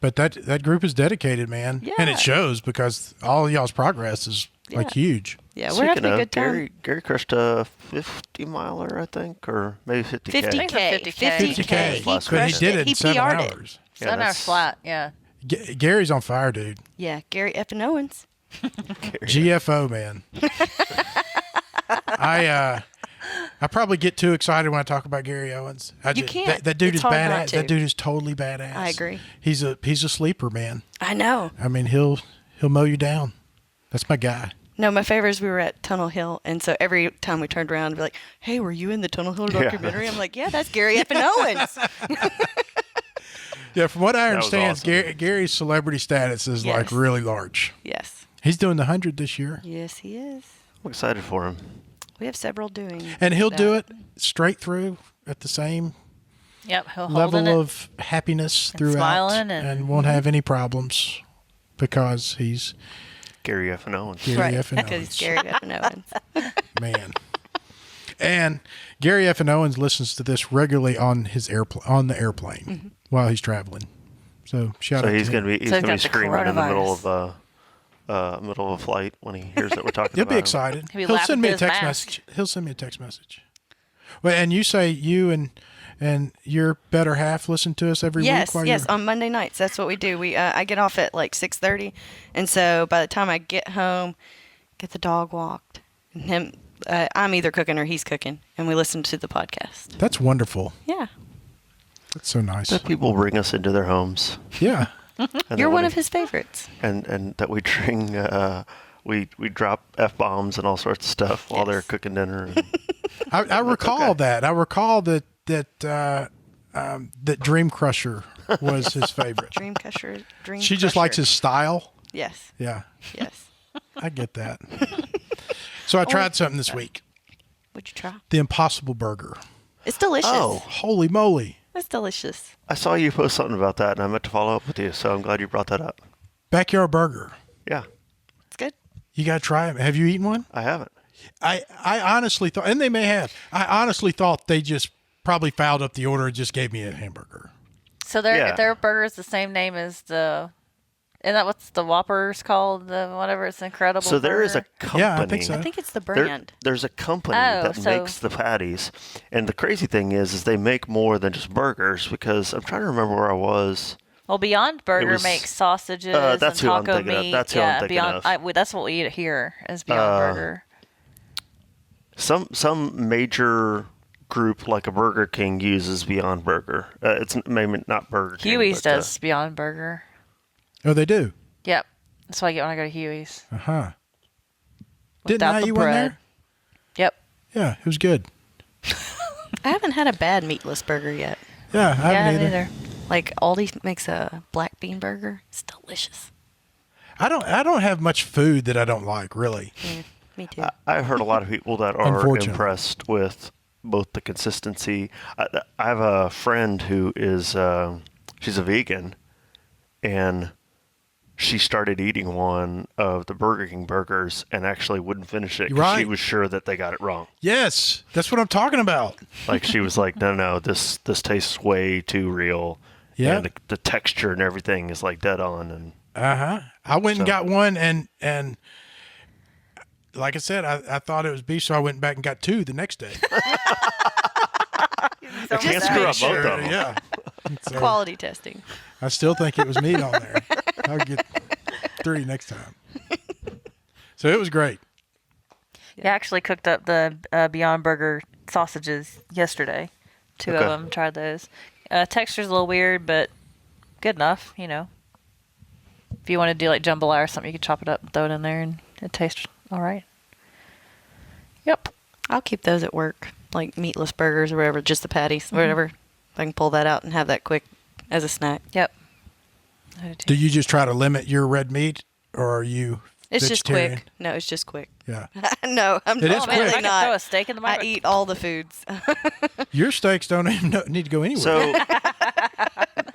But that group is dedicated, man. Yeah. And it shows because all of y'all's progress is huge. Yeah, we're having a good time. Gary crushed a 50-miler, I think, or maybe 50K. 50K. 50K. He But he But he crushed did it He in 7 PR'd it. hours. 7 hours flat, yeah. Gary's on fire, dude. Yeah, Gary Effin Owens. GFO, man. I probably get too excited when I talk about Gary Owens. You can't. That dude It's is hard badass. not to. That dude is totally badass. I agree. He's a sleeper, man. I know. I mean, he'll mow you down. That's my guy. No, my favorite is we were at Tunnel Hill, and so every time we turned around, we'd be like, "Hey, were you in the Tunnel Hill documentary?" I'm like, "Yeah, that's Gary Effin Owens." Yeah, from what I That was understand, awesome. Gary's celebrity status is Yes. really large. Yes. He's doing the 100 this year, Yes, he is. I'm excited for him. We have several doing. and he'll do that. it straight through at the same Yep, he'll hold level it. of happiness throughout, smiling and- won't have any problems because he's Gary F. and Owens. Gary Right, F. and because Owens. he's Gary Effin Owens. Man. And Gary F. and Owens listens to this regularly on his the airplane while he's traveling. So shout So out he's to going him. to be So he's got the screaming in the middle coronavirus. of middle of a flight when he hears that we're talking He'll about be him. excited. He'll be He'll laughing send me a through his text mask. message. He'll send me a text message. Well, and you say you and your better half listen to us every Yes, week while yes. you're On Monday nights, that's what we do. I get off at 6:30, and so by the time I get home, get the dog walked, and him, I'm either cooking or he's cooking, and we listen to the podcast. That's wonderful. Yeah, That's so nice. That people bring us into their homes. Yeah. And you're that one we- of his favorites. And that we drink, we drop F-bombs and all sorts of stuff while they're Yes. cooking dinner. And I recall that. I recall that Dream Crusher was his favorite. Dream Crusher. She just likes his style. Yes, Yeah, yes. I get that. So I tried something this week. What'd you try? The Impossible Burger. It's delicious. Oh. Holy moly. It's delicious. I saw you post something about that, and I meant to follow up with you, so I'm glad you brought that up. Backyard Burger. Yeah, It's good. You got to try it. Have you eaten one? I haven't. I honestly thought, and they may have, I honestly thought they just probably fouled up the order and just gave me a hamburger. So Yeah. their burger is the same name as the. Isn't that what's the Whoppers called? The whatever. It's incredible. So there is a burger. company. Yeah, I think so. I think it's the There- brand. there's a company Oh, that so- makes the patties, and the crazy thing is they make more than just burgers. Because I'm trying to remember where I was. Well, Beyond Burger was- makes sausages that's and who I'm taco thinking of. meat. That's who I'm yeah, thinking Beyond. of. That's what we eat here is Beyond Burger. Some major group like a Burger King uses Beyond Burger. It's maybe not Burger King. Huey's but, does Beyond Burger. Oh, they do? Yep, that's what I get when I go to Huey's. Uh-huh. Didn't Without I the eat one bread. there? Yep. Yeah, it was good. I haven't had a bad meatless burger yet. Yeah, I Yeah, haven't either. neither. Like Aldi makes a black bean burger. It's delicious. I don't have much food that I don't like, really. Me Me too. I've heard a lot of people that are Unfortunately. impressed with both the consistency. I have a friend who is she's a vegan, and she started eating one of the Burger King burgers and actually wouldn't finish it because she Right. was sure that they got it wrong. Yes, that's what I'm talking about. Like she was like, no, this tastes way too real. Yeah. And the texture and everything is like dead on. And I went and So- got one, and like I said, I thought it was beef, so I went back and got two the next day. I can't screw up both of them. Yeah. So Quality testing. I still think it was meat on there. I'll get 3 next time. So it was great. Yeah, I actually cooked up the Beyond Burger sausages yesterday. Two Okay. of them. Tried those. Texture's a little weird, but good enough. You know, if you want to do like jambalaya or something, you can chop it up and throw it in there, and it tastes all right. Yep. I'll keep those at work, like meatless burgers or whatever, just the patties, whatever. I can pull that out and have that quick as a snack. Yep. I do Do too. you just try to limit your red meat, or are you It's just vegetarian? quick. No, it's just quick. Yeah. No, I'm It is Oh man, if definitely I could throw a not. steak in the I microwave. eat all the foods. Your steaks don't even need to go anywhere. So,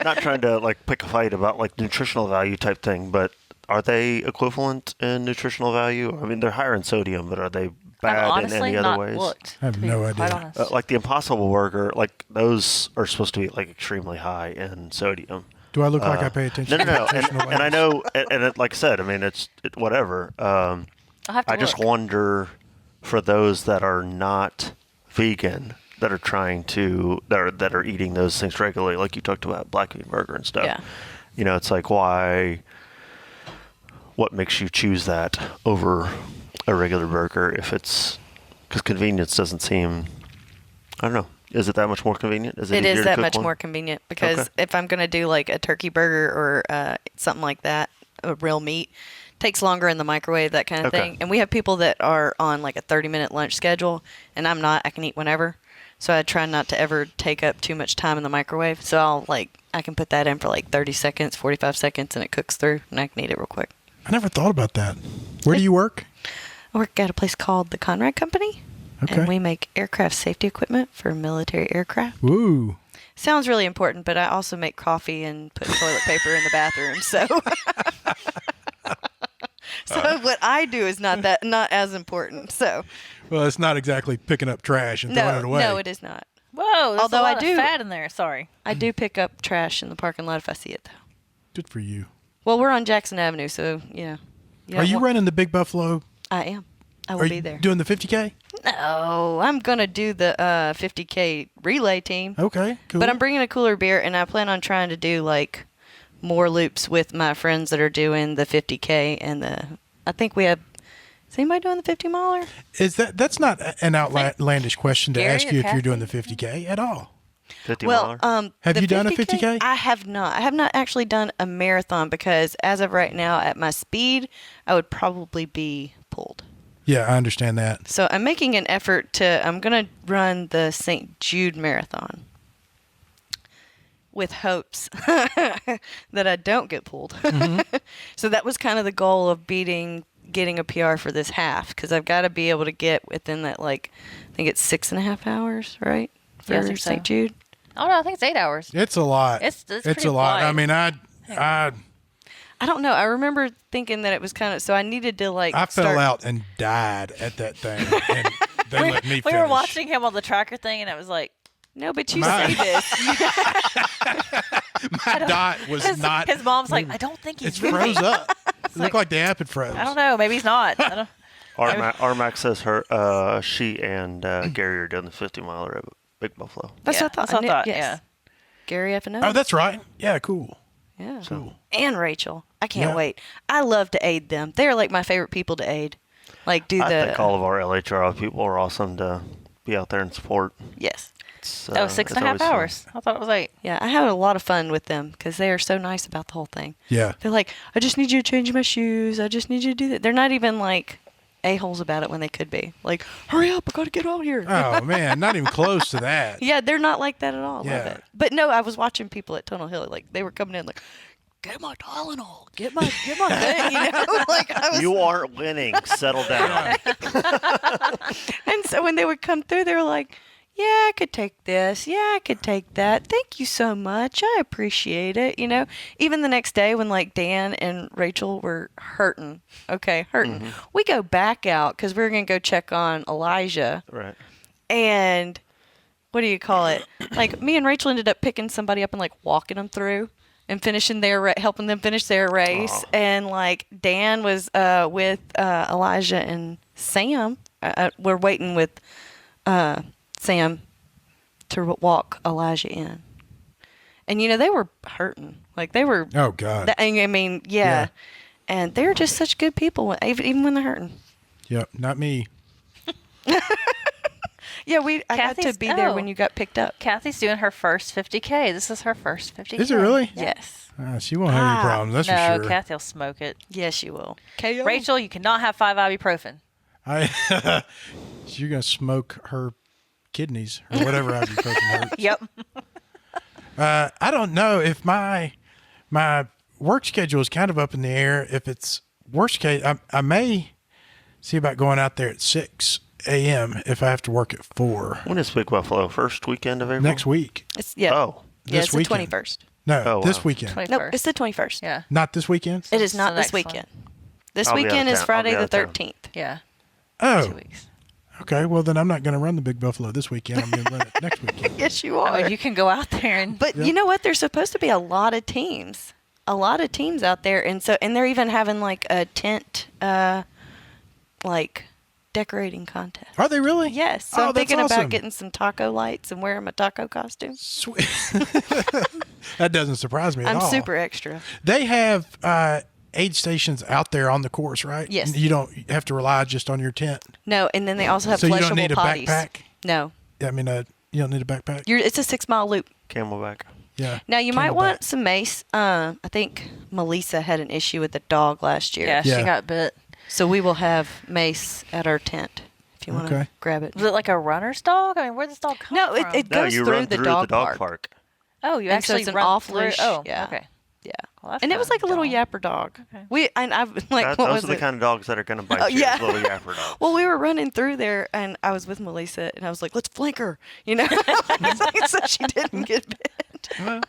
not trying to like pick a fight about like nutritional value type thing, but are they equivalent in nutritional value? I mean, they're higher in sodium, but are they I've bad in honestly any other not ways? looked. I have to be no quite idea. honest. Like the Impossible Burger, like those are supposed to be like extremely high in sodium. Do I look like I pay attention? No, to nutritional and I labels? know, and it, like I said, I mean, it's whatever. I'll have to I just look. wonder for those that are not vegan, that are trying to that are eating those things regularly, like you talked about black bean burger and stuff. Yeah. You know, it's like why? What makes you choose that over a regular burger if it's because convenience doesn't seem. I don't know. Is it that much more convenient? Is It easier is to that cook much one? more convenient because Okay. if I'm going to do like a turkey burger or something like that, a real meat, takes longer in the microwave, that kind of Okay. thing. And we have people that are on like a 30-minute lunch schedule, and I'm not. I can eat whenever. So I try not to ever take up too much time in the microwave. So I can put that in for like 30 seconds, 45 seconds, and it cooks through, and I can eat it real quick. I never thought about that. Where do you work? I work at a place called the Conrad Company, Okay. and we make aircraft safety equipment for military aircraft. Woo. Sounds really important, but I also make coffee and put toilet paper in the bathroom. So, so what I do is not as important. So, Well, it's not exactly picking up trash and throwing it away. no, it is not. Whoa, there's Although a I lot do- of fat in there. Sorry. I do pick up trash in the parking lot if I see it, though. Good for you. Well, we're on Jackson Avenue, so yeah. Are you running the Big Buffalo? I am. I will Are be you there. doing the 50K? No, I'm gonna do the 50K relay team. Okay, cool. But I'm bringing a cooler beer, and I plan on trying to do like more loops with my friends that are doing the 50K and I think we have. Is anybody doing the 50 miler? That's not an outlandish question to Gary ask or you if you're doing the Kathy? 50K at all. 50 Well, miler? Have the you done a 50K? I have not. I have not actually done a marathon because as of right now, at my speed, I would probably be pulled. Yeah, I understand that. So I'm making an effort I'm going to run the St. Jude Marathon with hopes that I don't get pulled. So that was kind of the goal of getting a PR for this half because I've got to be able to get within that, like, I think it's 6.5 hours, right? For Yeah, I think so. St. Jude. Oh no, I think it's 8 hours. It's a lot. It's pretty a lot. I wide. mean, I I don't know. I remember thinking that it was kind of, so I needed to like fell start out and died at that thing, and they let me We finish. were watching him on the tracker thing, and it was like No, but you My- say this. My dot was not. his mom's like, I don't think It's he's froze up. It looked like the app had froze. I don't know. Maybe he's not. I don't, Armac says she and Gary are doing the 50 miler at Big Buffalo. That's yeah, what I thought. that's what I thought. Yes. Yeah. Gary F. and O. Oh, that's right. Yeah, cool. yeah. Cool. And Rachel. I can't Yeah. wait. I love to aid them. They're like my favorite people to aid. Like do I the think all of our LHR people are awesome to be out there and support. yes. It's, Oh, 6.5 it's always fun. hours. I thought it was 8. Yeah, I have a lot of fun with them because they are so nice about the whole thing. Yeah. They're like, I just need you to change my shoes. I just need you to do that. They're not even like a-holes about it when they could be. Like, hurry up, I gotta get out here. Oh man, not even close to that. Yeah, they're not like that at all. I love Yeah. it. But no, I was watching people at Tunnel Hill. Like, they were coming in like, get my Tylenol, get my thing, like I was. You aren't winning. Settle down. And so when they would come through, they were like, yeah, I could take this. Yeah, I could take that. Thank you so much. I appreciate it. Even the next day when like Dan and Rachel were hurting, we go back out because we were going to go check on Elijah. Right. And what do you call it? Like me and Rachel ended up picking somebody up and like walking them through and finishing helping them finish their race. Aww. And like Dan was with Elijah and Sam. We're waiting with Sam to walk Elijah in. And they were hurting. Like they were. Oh God. I mean, yeah. And they're just such good people, even when they're hurting. Yep, not me. Yeah, I got to be there when you got picked up. Kathy's doing her first 50K. This is her first 50K. Is it really? Yes. She won't have any problems, that's for No, sure. Kathy will smoke it. Yes, you will. Rachel, you cannot have 5 ibuprofen. You're gonna smoke her kidneys or whatever ibuprofen hurts. Yep. I don't know if my work schedule is kind of up in the air. If it's worst case, I may see about going out there at 6 a.m. if I have to work at 4. When is Big Buffalo? First weekend of April? Next week. Oh, This it's the weekend. 21st. No, Oh, this wow. weekend. 21st. Nope, it's the 21st. Yeah. Not this weekend? It is not the this next one. weekend. This I'll be out of weekend is town. I'll Friday be the out of town. 13th. Yeah. 2 Oh, weeks. okay. Well, then I'm not going to run the Big Buffalo this weekend. I'm going to run it next weekend. Yes, you I are. mean, you can go out there and. But you know what? There's supposed to be a lot of teams. A lot of teams out there. And they're even having like a tent, like decorating contest. Are they really? Yes. So Oh, I'm that's thinking awesome. about getting some taco lights and wearing my taco costume. Sweet. That doesn't surprise me at I'm all. super extra. They have aid stations out there on the course, right? Yes. You don't have to rely just on your tent. No, and then they also have So you flushable don't need a potties. backpack? No. I mean, you don't need a backpack? It's a 6-mile loop. Camelback. Yeah. Now, you might Camelback. want some mace. I think Melissa had an issue with the dog last year. Yeah, Yeah. she got bit. So we will have mace at our tent if you want to Okay. grab it. Was it like a runner's dog? I mean, where'd this dog come No, from? it No, goes you through run the through dog the dog park. park. Oh, you And so actually it's an run off through. leash. Oh, Yeah. okay. Yeah. Well, that's And it was fun. like a little Dog. yapper dog. Okay. I've like, what Those was are the it? kind of dogs that are going to bite Oh, you. yeah. Little yapper dogs. Well, we were running through there, and I was with Melissa, and I was like, let's flank her, so she didn't get bit. I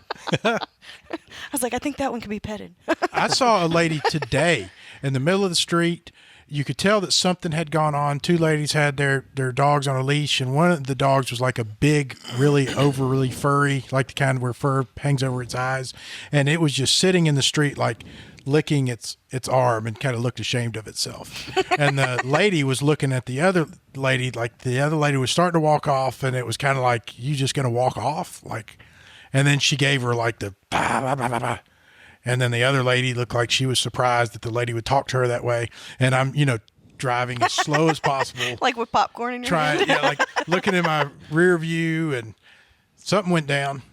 was like, I think that one could be petted. I saw a lady today in the middle of the street. You could tell that something had gone on. 2 ladies had their dogs on a leash, and one of the dogs was like a big, really overly furry, like the kind where fur hangs over its eyes. And it was just sitting in the street, like licking its arm, and kind of looked ashamed of itself. And the lady was looking at the other lady, like the other lady was starting to walk off, and it was kind of like, you just going to walk off? And then she gave her like the bah, bah, bah, bah, bah. And then the other lady looked like she was surprised that the lady would talk to her that way. And I'm, driving as slow as possible. Like with popcorn in your hand. Like looking in my rear view, and something went down.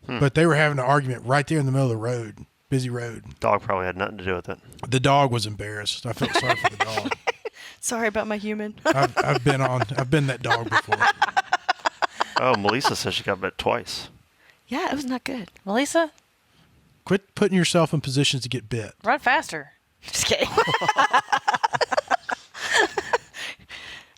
But they were having an argument right there in the middle of the road, busy road. Dog probably had nothing to do with it. The dog was embarrassed. I felt sorry for the dog. Sorry about my human. I've been that dog before. Oh, Melissa says she got bit twice. Yeah, it was not good. Melissa, Quit putting yourself in positions to get bit. run faster. Just kidding.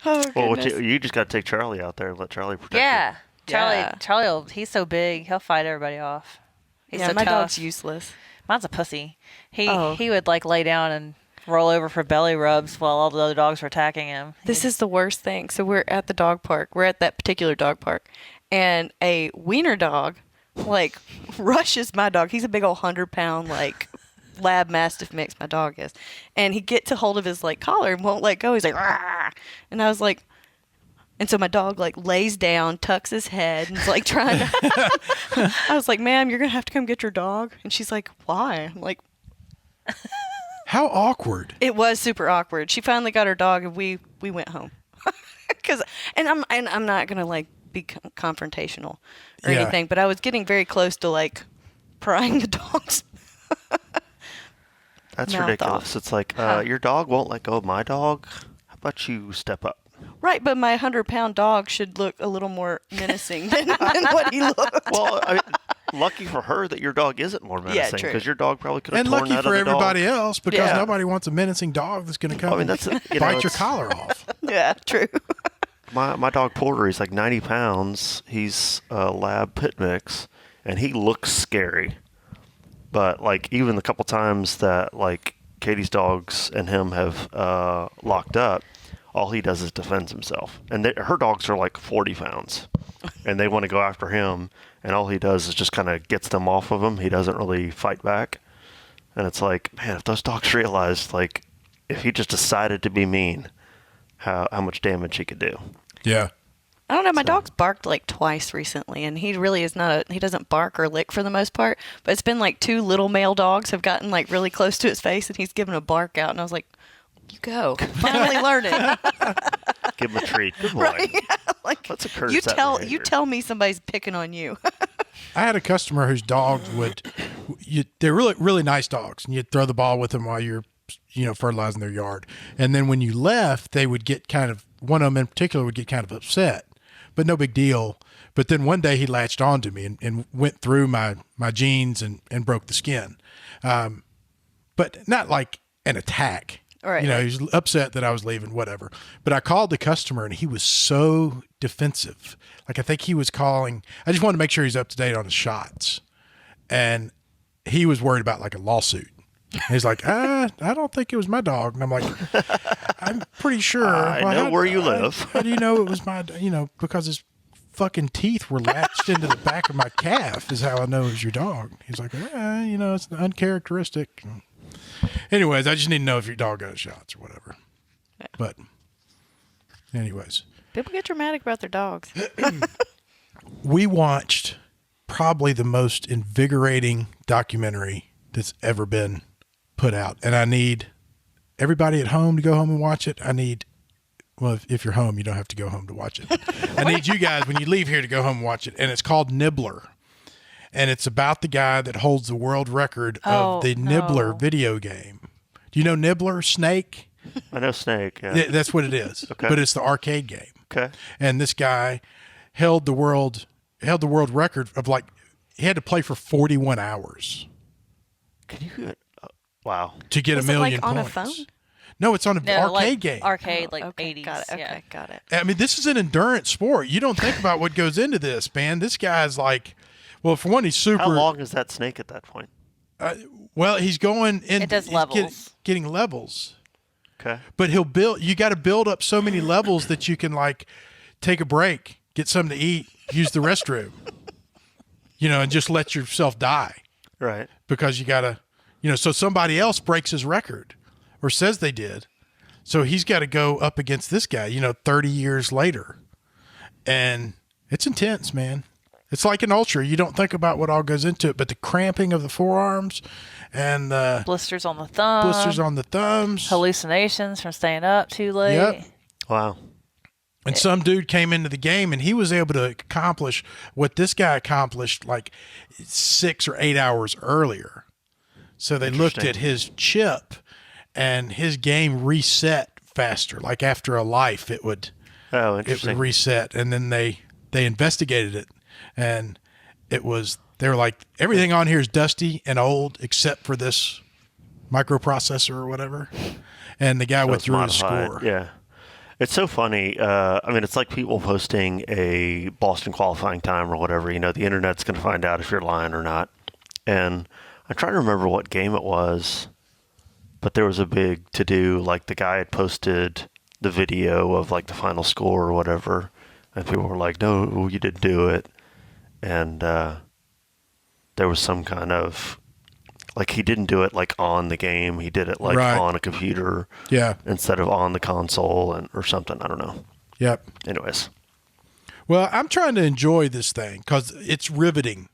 Oh, Well, goodness. you just got to take Charlie out there and let Charlie protect Yeah. Yeah. Charlie, he's so big, he'll fight everybody off. He's Yeah, so my tough. dog's useless. Mine's a pussy. He Oh. he would like lay down and roll over for belly rubs while all the other dogs were attacking him. This is the worst thing. So we're at the dog park. We're at that particular dog park. And a wiener dog, like, rushes my dog. He's a big old 100-pound, like, lab mastiff mix, my dog is. And he gets a hold of his, like, collar and won't let go. He's like, "Rah!" And I was like, and so my dog, like, lays down, tucks his head, and is, like, trying to. I was like, ma'am, you're going to have to come get your dog. And she's like, why? I'm like, How awkward. it was super awkward. She finally got her dog, and we went home. I'm not gonna like be confrontational or Yeah. anything, but I was getting very close to like prying the dog's. That's Mouth ridiculous. off. It's like, your dog won't let go of my dog. How about you step up? Right, but my 100-pound dog should look a little more menacing than what he looked. Well, lucky for her that your dog isn't more menacing, true. because your dog probably could have And torn lucky that for other everybody dog. else, because Yeah. nobody wants a menacing dog that's going to come I mean, that's and you know, bite your it's- collar off. Yeah, true. My dog Porter, he's like 90 pounds. He's a lab pit mix, and he looks scary. But like even the couple times that like Katie's dogs and him have locked up, all he does is defends himself. And her dogs are like 40 pounds, and they want to go after him, and all he does is just kind of gets them off of him. He doesn't really fight back. And it's like, man, if those dogs realized, like, if he just decided to be mean, how much damage he could do. Yeah. I don't know. My dog's barked like twice recently, and he really is not he doesn't bark or lick for the most part. But it's been like 2 little male dogs have gotten like really close to his face, and he's given a bark out, and I was like, "You go, finally learning." Give him a treat. Good boy. Right? Like, Let's encourage you that tell behavior. tell me somebody's picking on you. I had a customer whose dogs they're really, really nice dogs, and you'd throw the ball with them while you're, fertilizing their yard. And then when you left, they would get one of them in particular would get kind of upset, but no big deal. But then one day he latched onto me and went through my jeans and broke the skin. But not like an attack. Right. He was upset that I was leaving, whatever. But I called the customer, and he was so defensive. Like, I think he was calling. I just wanted to make sure he's up to date on his shots. And he was worried about like a lawsuit. And he's like, I don't think it was my dog. And I'm like, I'm pretty sure. I know where you live. How do you know it was my, because his fucking teeth were latched into the back of my calf is how I know it was your dog. He's like, it's uncharacteristic. Anyways, I just need to know if your dog got shots or whatever. But anyways, People get dramatic about their dogs. we watched probably the most invigorating documentary that's ever been put out. And I need everybody at home to go home and watch it. If you're home, you don't have to go home to watch it. I need you guys, when you leave here, to go home and watch it. And it's called Nibbler. And it's about the guy that holds the world record of the Nibbler video game. Do you know Nibbler, Snake? I know Snake. Yeah. That's what it is. Okay. But it's the arcade game. Okay. And this guy held the world record of he had to play for 41 hours Can you? Wow. to get Was a it, million like, on a points. phone? No, it's on an arcade like, game. Arcade, like Okay, 80s. got it. Yeah. Okay, got it. I mean, this is an endurance sport. You don't think about what goes into this, man. This guy's like, well, for one, he's super. How long is that snake at that point? Well, he's going in. It does levels. Getting levels. Okay. But you got to build up so many levels that you can take a break, get something to eat, use the restroom, and just let yourself die Right. because you got to, so somebody else breaks his record or says they did. So he's got to go up against this guy, 30 years later. And it's intense, man. It's like an ultra. You don't think about what all goes into it, but the cramping of the forearms and Blisters on the thumb. blisters on the thumbs. Hallucinations from staying up too late. Yep. Wow. And some dude came into the game and he was able to accomplish what this guy accomplished 6 or 8 hours earlier. So they looked at his chip and his game reset faster. Like after a life, it would reset. And then they investigated it, and they were like, everything on here is dusty and old except for this microprocessor or whatever. And the guy withdrew his score. Yeah. It's so funny. It's like people posting a Boston qualifying time or whatever. The internet's going to find out if you're lying or not. And I'm trying to remember what game it was, but there was a big to-do. Like, the guy had posted the video of, the final score or whatever, and people were like, no, you didn't do it. And there was some kind of... he didn't do it, on the game. He did it, Right. on a computer. Yeah. Instead of on the console or something. I don't know. Yep. Anyways. Well, I'm trying to enjoy this thing because it's riveting,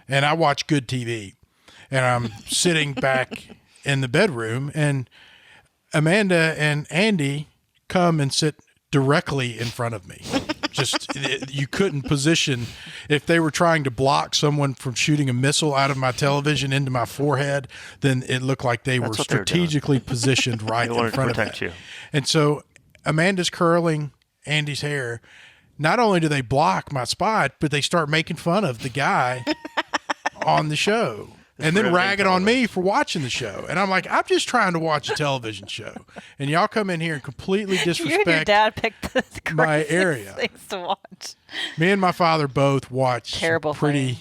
and I watch good TV, and I'm sitting back in the bedroom, and Amanda and Andy come and sit directly in front of me. Just, you couldn't position, if they were trying to block someone from shooting a missile out of my television into my forehead, then it looked like they were what they were doing. strategically positioned right They in wanted to front of protect me. you. And so Amanda's curling Andy's hair. Not only do they block my spot, but they start making fun of the guy on the show. And then ragging on me for watching the show. And I'm like, I'm just trying to watch a television show. And y'all come in here and completely disrespect You and your dad picked the my craziest area. things to watch. Me and my father both watch Terrible pretty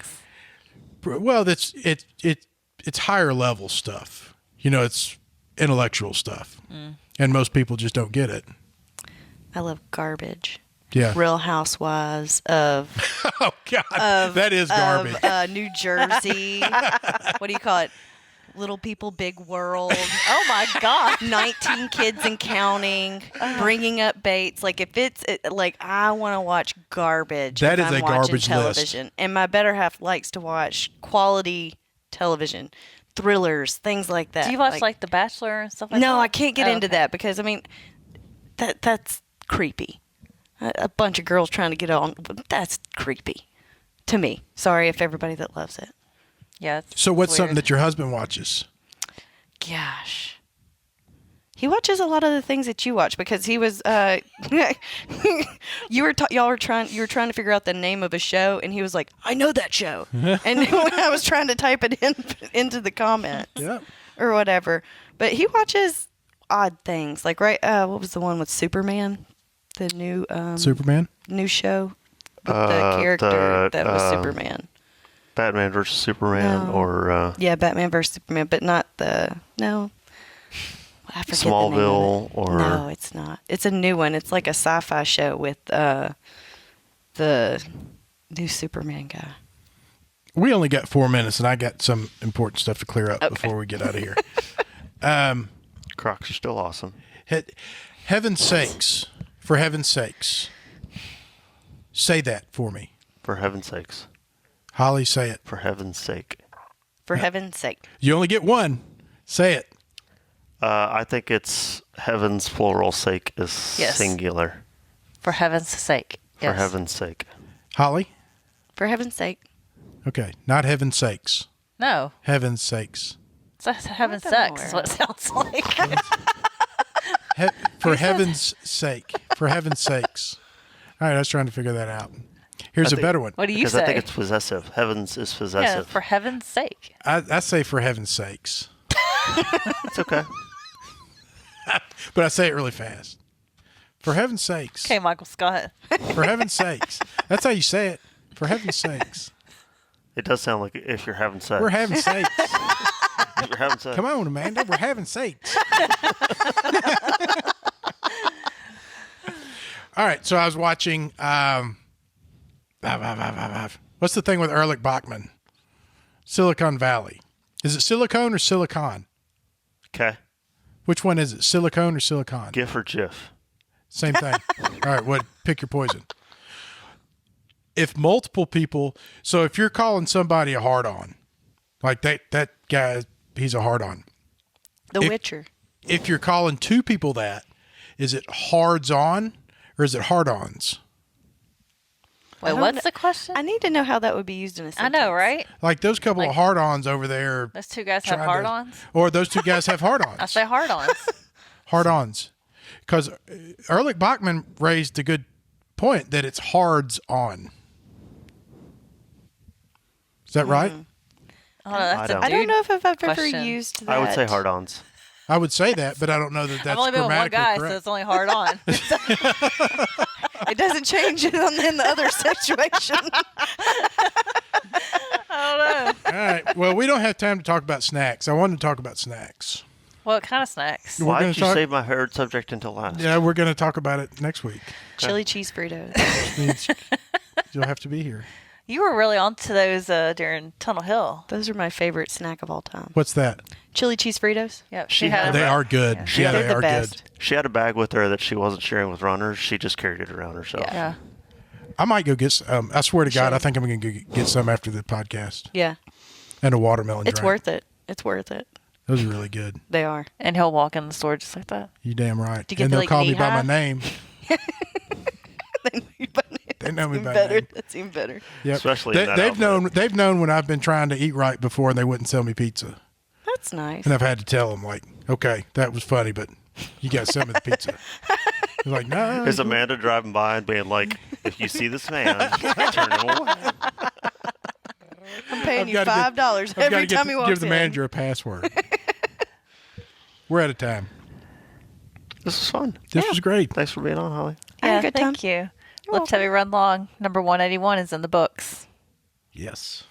things. well, it's higher level stuff. You know, it's intellectual stuff. And most people just don't get it. I love garbage. Yeah. Real Housewives of Oh God, that is garbage. New Jersey. What do you call it? Little People, Big World. Oh my God. 19 Kids and Counting. Bringing Up Bates. Like if it's like I want to watch garbage. That if is I'm a watching garbage list. television. And my better half likes to watch quality television, thrillers, things like that. Do you watch like The Bachelor and stuff like that? No, I can't get into okay. that because I mean, that's creepy. A bunch of girls trying to get on. That's creepy to me. Sorry if everybody that loves it. Yeah. So what's weird. something that your husband watches? Gosh. He watches a lot of the things that you watch because he was you were trying to figure out the name of a show and he was like, "I know that show." And when I was trying to type it into the comments Yeah. or whatever. But he watches odd things. Like what was the one with Superman? The new Superman? new show with the character that was Superman. Batman versus Superman No. or Yeah, Batman versus Superman, but not I forget Smallville the name of it. No, it's not. It's a new one. It's like a sci-fi show with the new Superman guy. We only got 4 minutes, and I got some important stuff to clear up Okay. before we get out of here. Crocs are still awesome. Heaven's sakes, for heaven's sakes, say that for me. For heaven's sakes. Holly, say it. For heaven's sake. For heaven's sake. You only get one. Say it. I think it's heaven's plural sake is Yes. singular. For heaven's sake. For Yes. heaven's sake. Holly? For heaven's sake. Okay, not heaven's sakes. No. Heaven's sakes. It's heaven's I don't know sex is where- what it sounds like. For heaven's sake. For heaven's sakes. All right, I was trying to figure that out. Here's a think- better one. What do you Because say? I think it's possessive. Heavens is yeah, possessive. for heaven's sake. I say for heaven's sakes, It's okay. but I say it really fast. For heaven's sakes. Okay, Michael Scott. For heaven's sakes. That's how you say it. For heaven's sakes. It does sound like if you're having sex. We're having sakes. If you're having sex. Come on, Amanda. We're having sakes. All right. So I was watching. What's the thing with Erlich Bachman? Silicon Valley. Is it silicone or silicon? Okay. Which one is it? Silicone or silicon? GIF or GIF. Same thing. All right. What? Pick your poison. If multiple people, so if you're calling somebody a hard-on, like that guy, he's a hard-on. The If- Witcher. If you're calling two people that, is it hards on or is it hard-ons? Wait, don't what's kn- the question? I need to know how that would be used in a I sentence. know, right? Like those couple Like- of hard-ons over there. Those two guys have trying to- hard-ons. Or those two guys have I hard-ons. say hard-ons. Hard-ons. Because Erlich Bachman raised a good point that it's hards on. Is that right? Oh, that's don't. a I don't dude know if I've ever question. used that. I would say hard-ons. I would say that, but I don't know that that's I've only been with one grammatically guy, correct. so it's only hard-on. It doesn't change it in the other situation. I don't know. All right. Well, we don't have time to talk about snacks. I wanted to talk about snacks. What kind of snacks? We're Why gonna did you talk- save my favorite subject until last? Yeah, we're going to talk about it next week. Chili cheese Fritos. Means you'll have to be here. You were really onto those during Tunnel Hill. Those are my favorite snack of all time. What's that? Chili cheese Fritos. Yep. She had had They them. are good. Yeah, They're they the are best. good. She had a bag with her that she wasn't sharing with runners. She just carried it around herself. Yeah. I might go get some. I swear to God, I think I'm going to go get some after the podcast. Yeah. And a watermelon It's drink. worth it. It's worth it. Those are really good. They are. And he'll walk in the store just like that. You damn right. Do you get And the, they'll like, call me by my knee-high? name. They know me Even by better. name. That's even better. Yep. Especially in that they've known when I've been trying to eat right before and they wouldn't sell me pizza. That's nice. And I've had to tell them, like, okay, that was funny, but you got to sell me the pizza. They're like, no. Is Amanda driving by and being like, if you see this man, turn him away? I'm paying paying you $5 every time he walks in. Give the manager a password. We're out of time. This was fun. This was great. Thanks for being on, Holly. I had Yeah, a good thank time. you. Lift Heavy Run Long, number 181 is in the books. Yes.